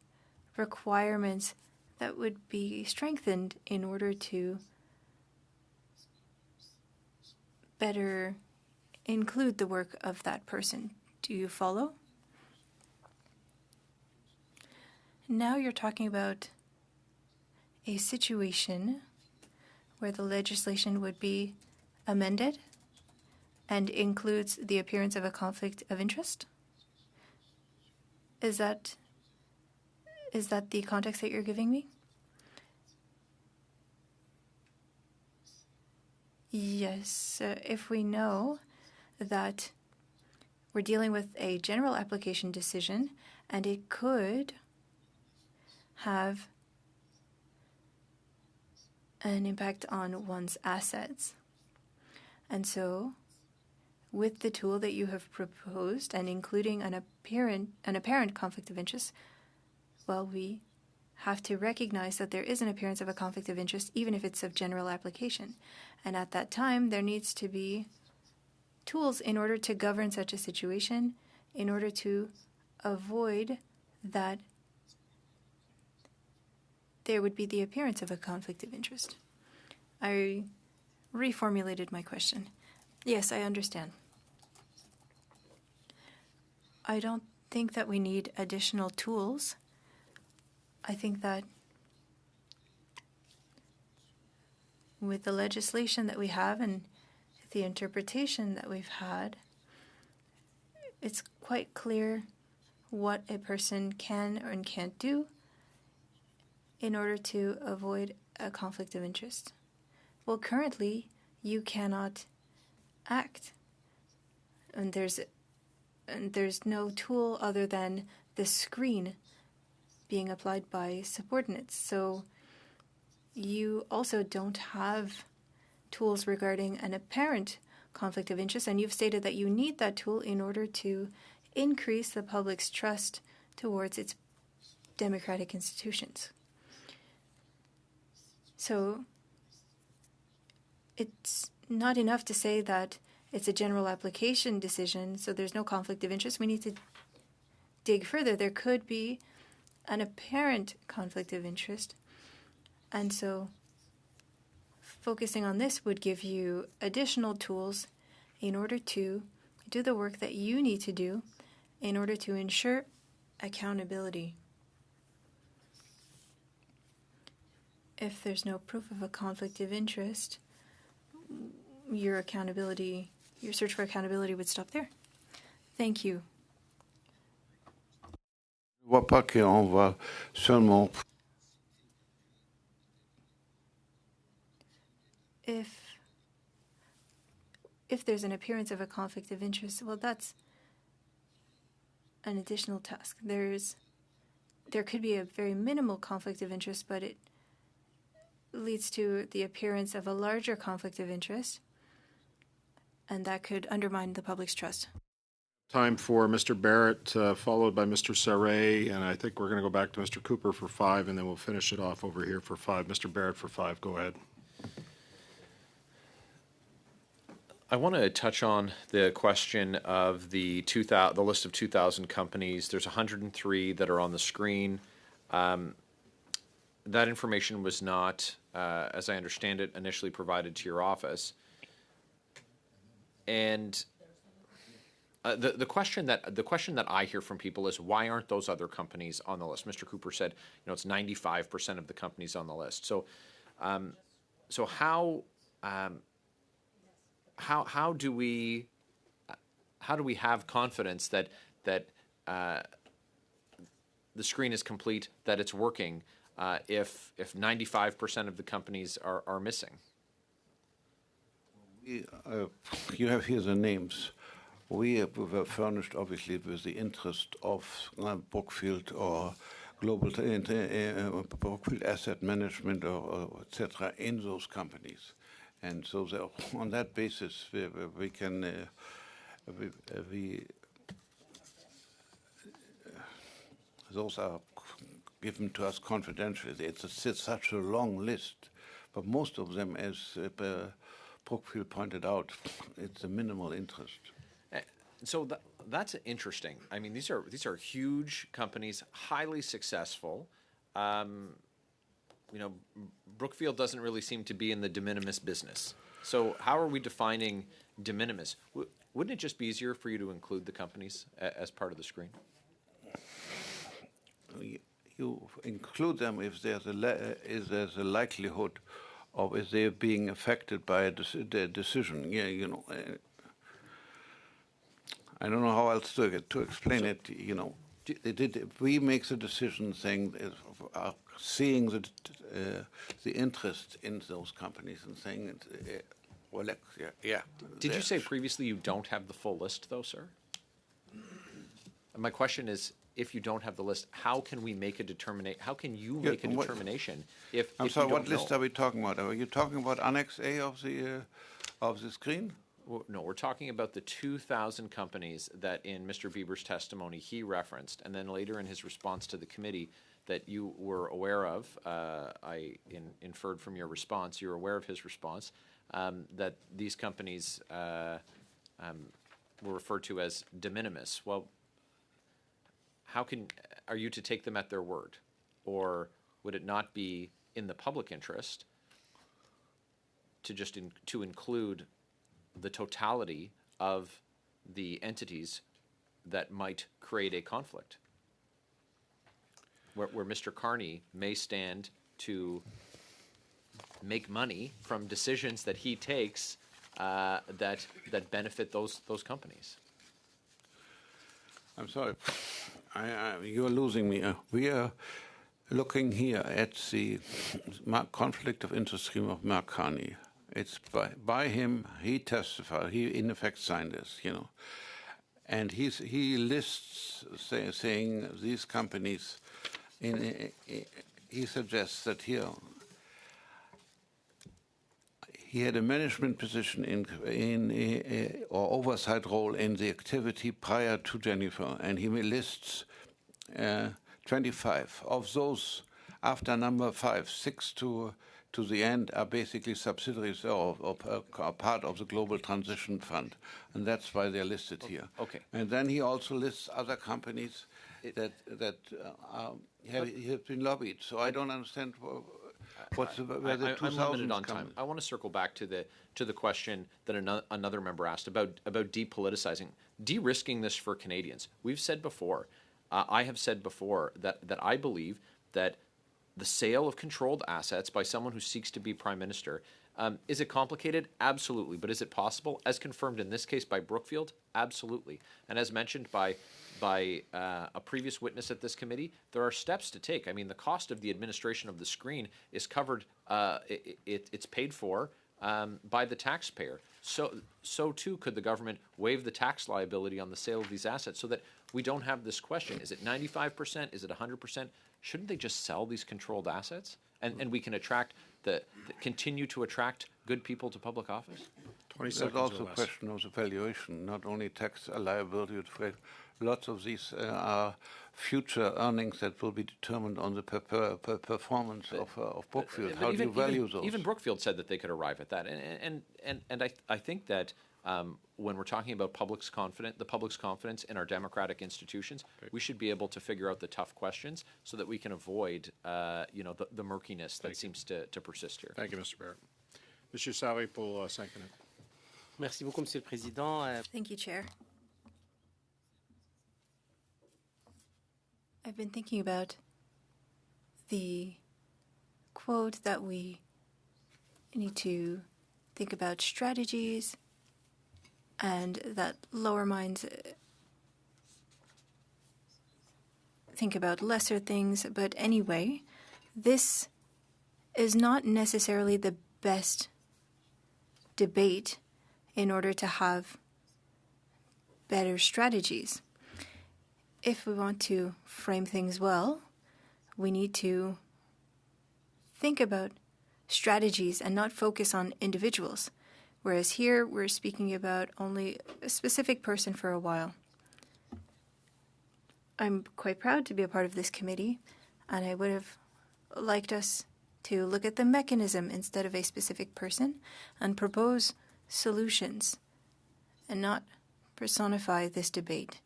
requirements that would be strengthened in order to better include the work of that person. Do you follow? Now you're talking about a situation where the legislation would be amended and includes the appearance of a conflict of interest? Is that the context that you're giving me? Yes, if we know that we're dealing with a general application decision and it could have an impact on one's assets. And so, with the tool that you have proposed and including an apparent conflict of interest, well, we have to recognize that there is an appearance of a conflict of interest, even if it's of general application. And at that time, there needs to be tools in order to govern such a situation, in order to avoid that there would be the appearance of a conflict of interest. I reformulated my question. Yes, I understand. I don't think that we need additional tools. I think that with the legislation that we have and the interpretation that we've had, it's quite clear what a person can and can't do in order to avoid a conflict of interest. Well, currently, you cannot act, and there's no tool other than the screen being applied by subordinates. So you also don't have tools regarding an apparent conflict of interest, and you've stated that you need that tool in order to increase the public's trust towards its democratic institutions. So it's not enough to say that it's a general application decision, so there's no conflict of interest. We need to dig further. There could be an apparent conflict of interest, and so focusing on this would give you additional tools in order to do the work that you need to do in order to ensure accountability. If there's no proof of a conflict of interest, your search for accountability would stop there. Thank you. Je ne vois pas qu'on va seulement. If there's an appearance of a conflict of interest, well, that's an additional task. There could be a very minimal conflict of interest, but it leads to the appearance of a larger conflict of interest, and that could undermine the public's trust. Time for Mr. Barrett, followed by Mr. Saray, and I think we're going to go back to Mr. Cooper for 5, and then we'll finish it off over here for 5. Mr. Barrett for 5, go ahead. I want to touch on the question of the list of 2,000 companies. There's 103 that are on the screen. That information was not, as I understand it, initially provided to your office. And the question that I hear from people is, why aren't those other companies on the list? Mr. Cooper said, it's 95% of the companies on the list. So, how do we have confidence that the screen is complete, that it's working, if 95% of the companies are missing? You have here the names. We were furnished, obviously, with the interest of Brookfield or Global Brookfield Asset Management or etc. in those companies. And so on that basis, we can those are given to us confidentially. It's such a long list, but most of them, as Brookfield pointed out, it's a minimal interest. So that's interesting. I mean, these are huge companies, highly successful. Brookfield doesn't really seem to be in the de minimis business. So how are we defining de minimis? Wouldn't it just be easier for you to include the companies as part of the screen? You include them if there's a likelihood of if they're being affected by their decision. I don't know how else to explain it. We make the decision saying, seeing the interest in those companies and saying, Did you say previously you don't have the full list, though, sir? My question is, if you don't have the list, how can we make a determination? How can you make a determination if I'm if sorry, you don't what list know? are we talking about? Are you talking about Annex A of the screen? Well, no, we're talking about the 2,000 companies that in Mr. Bieber's testimony he referenced, and then later in his response to the committee that you were aware of. I inferred from your response, you're aware of his response, that these companies were referred to as de minimis. Well, are you to take them at their word? Or would it not be in the public interest to just to include the totality of the entities that might create a conflict? Where Mr. Carney may stand to make money from decisions that he takes that benefit those companies. I'm sorry, you're losing me. We are looking here at the conflict of interest scheme of Mark Carney. It's by him. He testified. He in effect signed this, and he lists saying these companies. He suggests that here he had a management position or oversight role in the activity prior to Jennifer, and he lists 25 of those. After number 5, 6 to the end are basically subsidiaries or part of the Global Transition Fund, and that's why they're listed here. Okay. And then he also lists other companies that have been lobbied. So I don't understand where the 2000s I'm limited on come. time. I want to circle back to the question that another member asked about depoliticizing, de-risking this for Canadians. We've said before, I have said before that I believe that the sale of controlled assets by someone who seeks to be prime minister, is it complicated? Absolutely. But is it possible? As confirmed in this case by Brookfield? Absolutely. And as mentioned by a previous witness at this committee, there are steps to take. I mean, the cost of the administration of the screen is covered, it's paid for by the taxpayer. So too could the government waive the tax liability on the sale of these assets so that we don't have this question. Is it 95%? Is it 100%? Shouldn't they just sell these controlled assets? And we can continue to attract good people to public office? 20 There's seconds also or a less. question of the valuation, not only tax liability. Lots of these are future earnings that will be determined on the performance of Brookfield. How do you value those? Even Brookfield said that they could arrive at that. And I think that when we're talking about the public's confidence in our democratic institutions, we should be able to figure out the tough questions so that we can avoid the murkiness that seems to persist here. Thank you, Mr. Barrett. Monsieur Sarri pour 5 minutes. Merci beaucoup, Monsieur le Président. Thank you, Chair. I've been thinking about the quote that we need to think about strategies and that lower minds think about lesser things. But anyway, this is not necessarily the best debate in order to have better strategies. If we want to frame things well, we need to think about strategies and not focus on individuals. Whereas here, we're speaking about only a specific person for a while. I'm quite proud to be a part of this committee, And I would have liked us to look at the mechanism instead of a specific person and propose solutions and not personify this debate.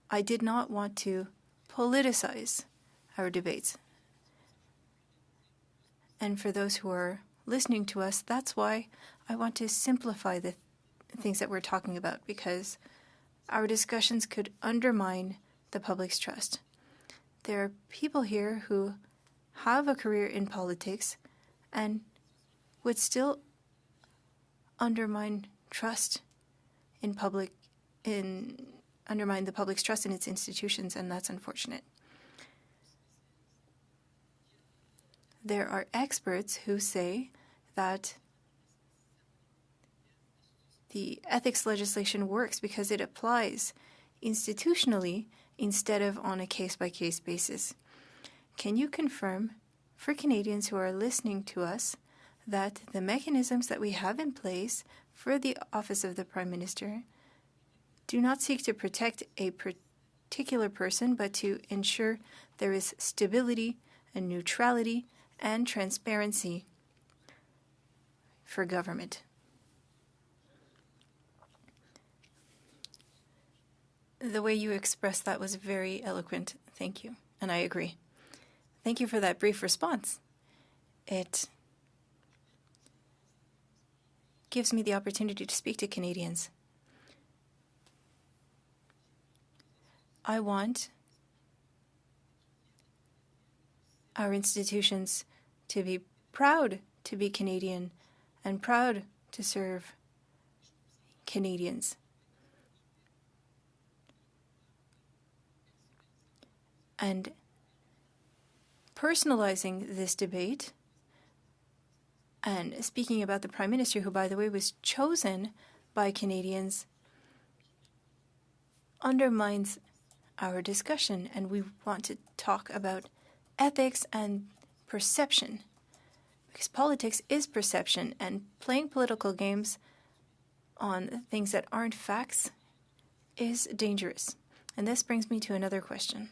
I did not want to politicize our debates. And for those who are listening to us, that's why I want to simplify the things that we're talking about, because our discussions could undermine the public's trust. There are people here who have a career in politics and would still undermine trust in public, undermine the public's trust in its institutions, and that's unfortunate. There are experts who say that the ethics legislation works because it applies institutionally instead of on a case-by-case basis. Can you confirm for Canadians who are listening to us that the mechanisms that we have in place for the office of the Prime Minister do not seek to protect a particular person, but to ensure there is stability and neutrality and transparency for government? The way you expressed that was very eloquent. Thank you. And I agree. Thank you for that brief response. It gives me the opportunity to speak to Canadians. I want our institutions to be proud to be Canadian and proud to serve Canadians. And personalizing this debate and speaking about the Prime Minister, who, by the way, was chosen by Canadians, undermines our discussion. And we want to talk about ethics and perception, because politics is perception, and playing political games on things that aren't facts is dangerous. And this brings me to another question.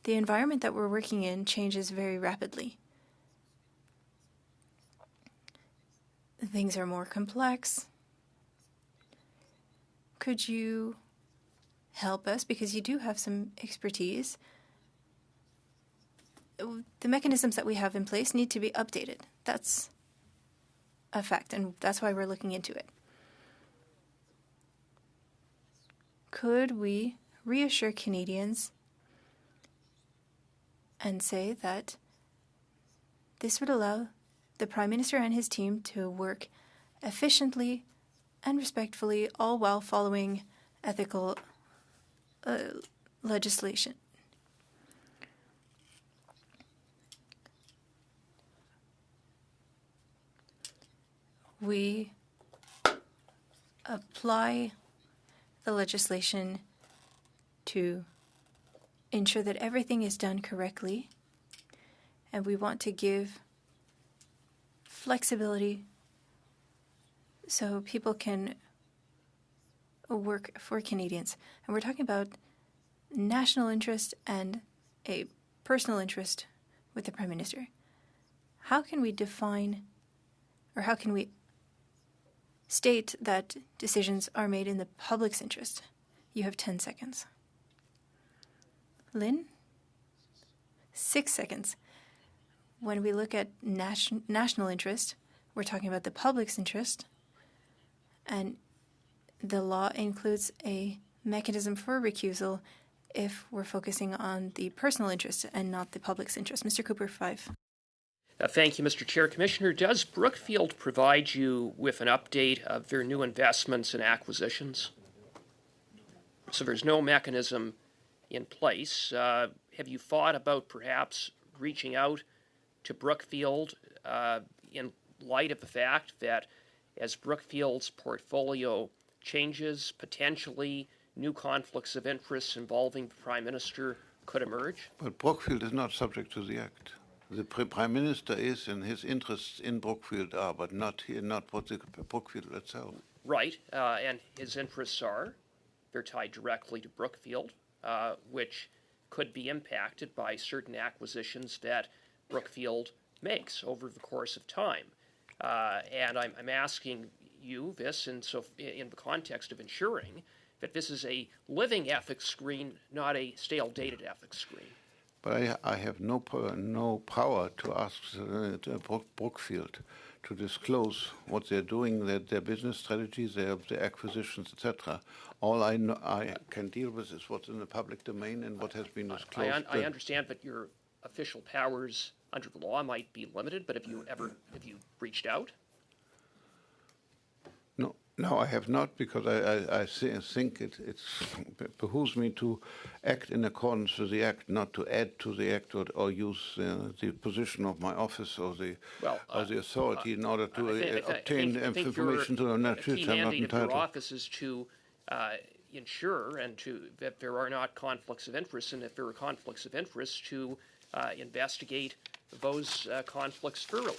The environment that we're working in changes very rapidly. Things are more complex. Could you help us, because you do have some expertise? The mechanisms that we have in place need to be updated. That's a fact, and that's why we're looking into it. Could we reassure Canadians and say that this would allow the Prime Minister and his team to work efficiently and respectfully, all while following ethical legislation? We apply the legislation to ensure that everything is done correctly, and we want to give flexibility so people can work for Canadians. And we're talking about national interest and a personal interest with the Prime Minister. How can we define, or how can we state that decisions are made in the public's interest? You have 10 seconds. Lynn? 6 seconds. When we look at national interest, we're talking about the public's interest, and the law includes a mechanism for recusal if we're focusing on the personal interest and not the public's interest. Mr. Cooper, 5. Thank you, Mr. Chair. Commissioner, does Brookfield provide you with an update of their new investments and acquisitions? So there's no mechanism in place. Have you thought about perhaps reaching out to Brookfield in light of the fact that as Brookfield's portfolio changes, potentially new conflicts of interest involving the Prime Minister could emerge? But Brookfield is not subject to the Act. The Prime Minister is, and his interests in Brookfield are, but not Brookfield itself. Right, and his interests are they're tied directly to Brookfield, which could be impacted by certain acquisitions that Brookfield makes over the course of time. And I'm asking you this in the context of ensuring that this is a living ethics screen, not a stale dated ethics screen. But I have no power to ask Brookfield to disclose what they're doing, their business strategies, their acquisitions, etc. All I can deal with is what's in the public domain and what has been disclosed. I understand that your official powers under the law might be limited, but have you reached out? No, I have not, because I think it behooves me to act in accordance with the Act, not to add to the Act or use the position of my office or the authority in order to obtain information to the key mandate of your office is to ensure that there are not conflicts of interest, and if there are conflicts of interest, to investigate those conflicts thoroughly.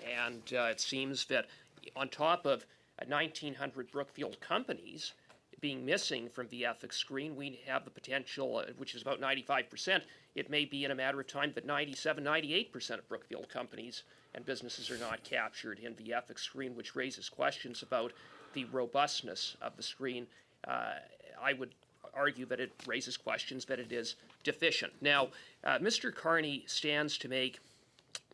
And it seems that on top of 1,900 Brookfield companies being missing from the ethics screen, we have the potential, which is about 95%, it may be in a matter of time that 97, 98% of Brookfield companies and businesses are not captured in the ethics screen, which raises questions about the robustness of the screen. I would argue that it raises questions that it is deficient. Now, Mr. Carney stands to make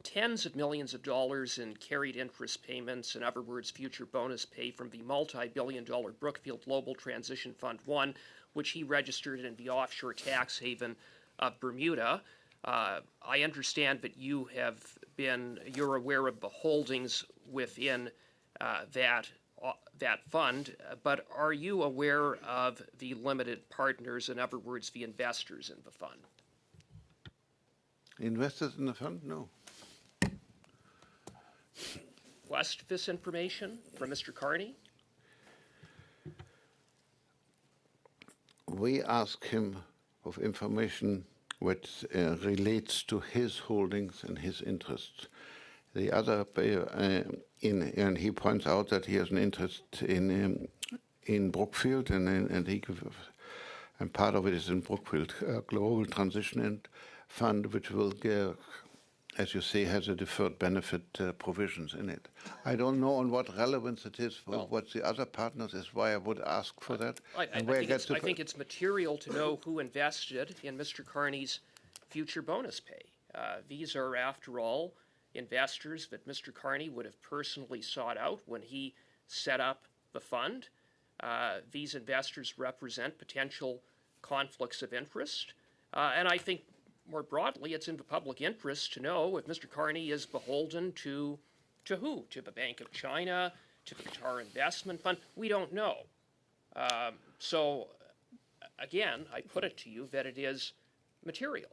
tens of millions of dollars in carried interest payments, in other words, future bonus pay from the multi-billion-dollar Brookfield Global Transition Fund 1, which he registered in the offshore tax haven of Bermuda. I understand that you're aware of the holdings within that fund, but are you aware of the limited partners, in other words, the investors in the fund? Investors in the fund? No. Request this information from Mr. Carney? We ask him of information which relates to his holdings and his interests. The other, and he points out that he has an interest in Brookfield, and part of it is in Brookfield Global Transition Fund, which will, as you say, has a deferred benefit provisions in it. I don't know on what relevance it is for what the other partners is, why I would ask for that. I think it's material to know who invested in Mr. Carney's future bonus pay. These are, after all, investors that Mr. Carney would have personally sought out when he set up the fund. These investors represent potential conflicts of interest, and I think more broadly, it's in the public interest to know if Mr. Carney is beholden to who? To the Bank of China, to the Qatar Investment Fund? We don't know. So, again, I put it to you that it is material.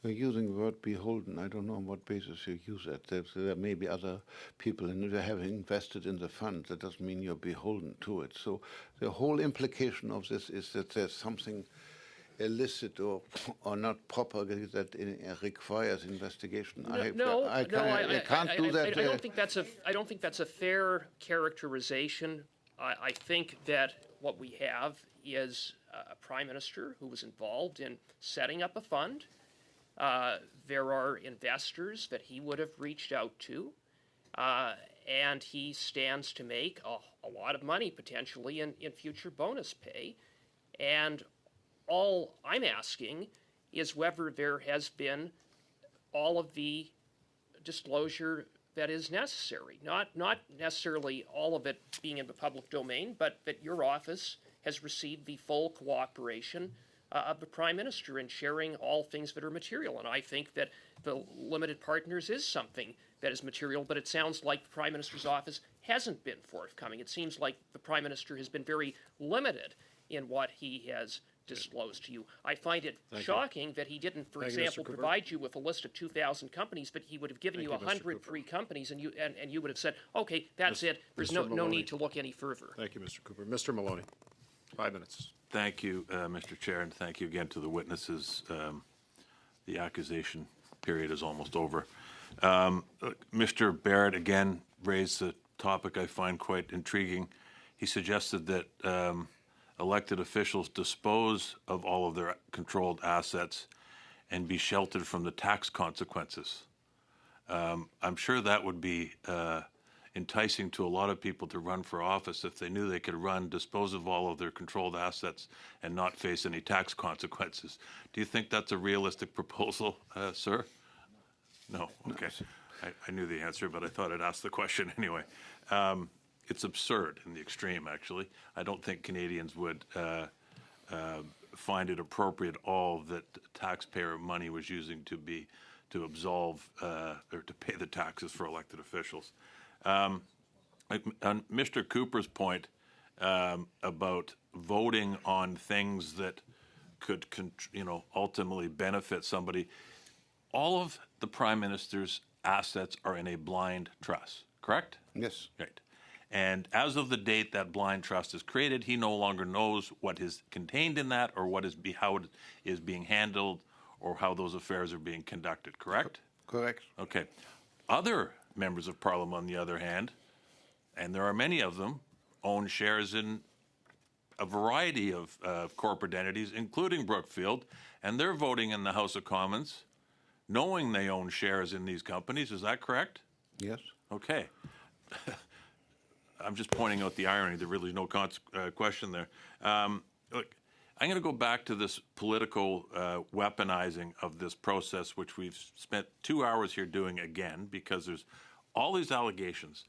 You're using the word beholden. I don't know on what basis you use that. There may be other people, and they have invested in the fund. That doesn't mean you're beholden to it. So the whole implication of this is that there's something illicit or not proper that requires investigation. I can't do that. I don't think that's a fair characterization. I think that what we have is a prime minister who was involved in setting up a fund. There are investors that he would have reached out to, and he stands to make a lot of money potentially in future bonus pay. And all I'm asking is whether there has been all of the disclosure that is necessary. Not necessarily all of it being in the public domain, but that your office has received the full cooperation of the Prime Minister in sharing all things that are material. And I think that the limited partners is something that is material, but it sounds like the Prime Minister's office hasn't been forthcoming. It seems like the Prime Minister has been very limited in what he has disclosed to you. I find it shocking that he didn't, for example, provide you with a list of 2,000 companies, but he would have given you 100 free companies, and you would have said, okay, that's it. There's no need to look any further. Thank you, Mr. Cooper. Mr. Maloney, 5 minutes. Thank you, Mr. Chair, and thank you again to the witnesses. The accusation period is almost over. Mr. Barrett again raised a topic I find quite intriguing. He suggested that elected officials dispose of all of their controlled assets and be sheltered from the tax consequences. I'm sure that would be enticing to a lot of people to run for office if they knew they could run, dispose of all of their controlled assets, and not face any tax consequences. Do you think that's a realistic proposal, sir? No? Okay. I knew the answer, but I thought I'd ask the question anyway. It's absurd in the extreme, actually. I don't think Canadians would find it appropriate all that taxpayer money was using to absolve or to pay the taxes for elected officials. On Mr. Cooper's point about voting on things that could, ultimately benefit somebody, all of the Prime Minister's assets are in a blind trust, correct? Yes. Right. And as of the date that blind trust is created, he no longer knows what is contained in that or how it is being handled or how those affairs are being conducted, correct? Correct. Okay. Other members of Parliament, on the other hand, and there are many of them, own shares in a variety of corporate entities, including Brookfield, and they're voting in the House of Commons knowing they own shares in these companies. Is that correct? Yes. Okay. I'm just pointing out the irony. There really is no question there. Look, I'm going to go back to this political weaponizing of this process, which we've spent 2 hours here doing again, because there's all these allegations.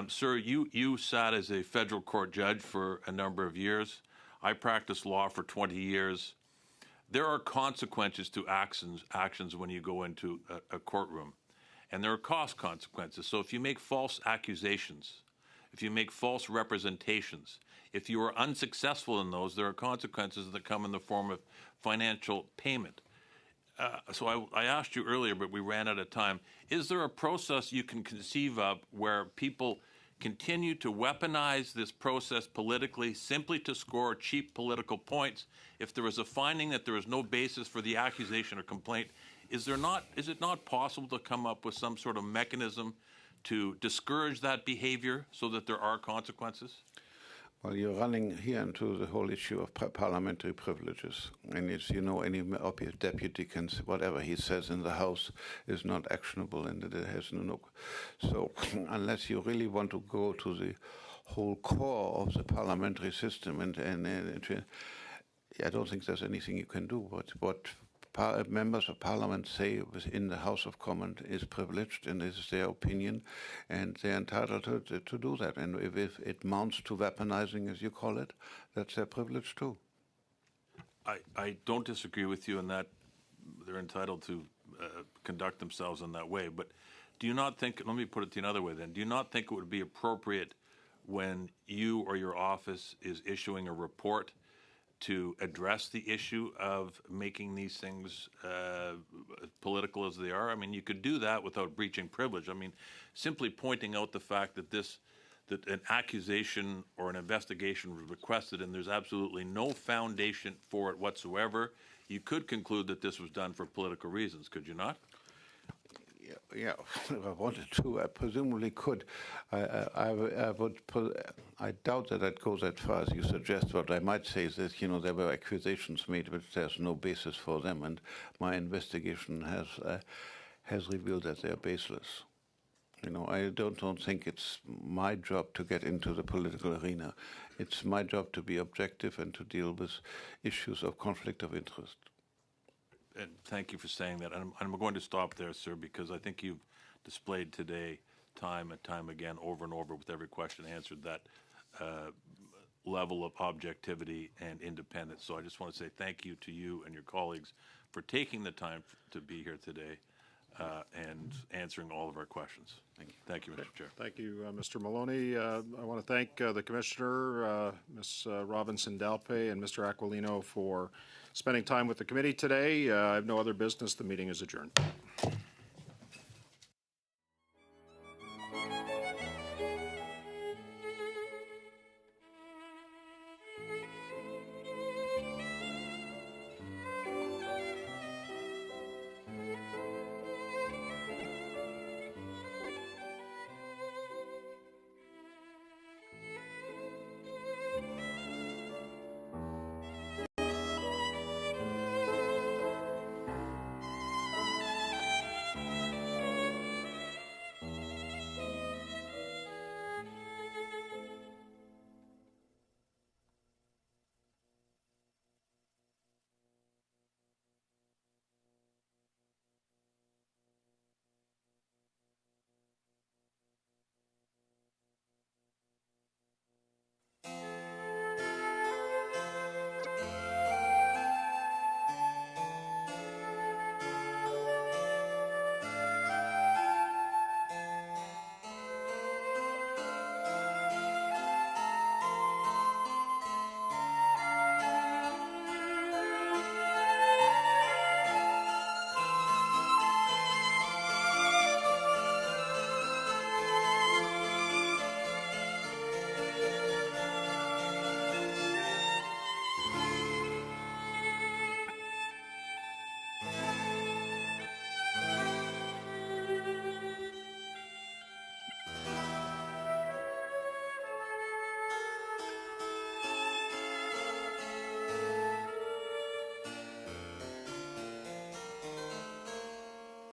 Sir, you sat as a federal court judge for a number of years. I practiced law for 20 years. There are consequences to actions when you go into a courtroom, and there are cost consequences. So if you make false accusations, if you make false representations, if you are unsuccessful in those, there are consequences that come in the form of financial payment. So I asked you earlier, but we ran out of time. Is there a process you can conceive of where people continue to weaponize this process politically simply to score cheap political points? If there is a finding that there is no basis for the accusation or complaint, is it not possible to come up with some sort of mechanism to discourage that behavior so that there are consequences? Well, you're running here into the whole issue of parliamentary privileges. And it's, any deputy can say whatever he says in the House is not actionable, and it has no. So unless you really want to go to the whole core of the parliamentary system, and I don't think there's anything you can do. What members of parliament say within the House of Commons is privileged, and this is their opinion, and they're entitled to do that. And if it mounts to weaponizing, as you call it, that's their privilege too. I don't disagree with you in that they're entitled to conduct themselves in that way. But do you not think, let me put it another way then, do you not think it would be appropriate when you or your office is issuing a report to address the issue of making these things political as they are? I mean, you could do that without breaching privilege. I mean, simply pointing out the fact that that an accusation or an investigation was requested and there's absolutely no foundation for it whatsoever, you could conclude that this was done for political reasons, could you not? Yeah, if I wanted to, I presumably could. I doubt that I'd go that far as you suggest. What I might say is that, there were accusations made, but there's no basis for them, and my investigation has revealed that they're baseless. I don't think it's my job to get into the political arena. It's my job to be objective and to deal with issues of conflict of interest. And thank you for saying that. And I'm going to stop there, sir, because I think you've displayed today time and time again, over and over, with every question answered, that level of objectivity and independence. So I just want to say thank you to you and your colleagues for taking the time to be here today and answering all of our questions. Thank you. Thank you, Mr. Chair. Thank you, Mr. Maloney. I want to thank the Commissioner, Ms. Robinson-Dalpe, and Mr. Aquilino for spending time with the committee today. I have no other business. The meeting is adjourned.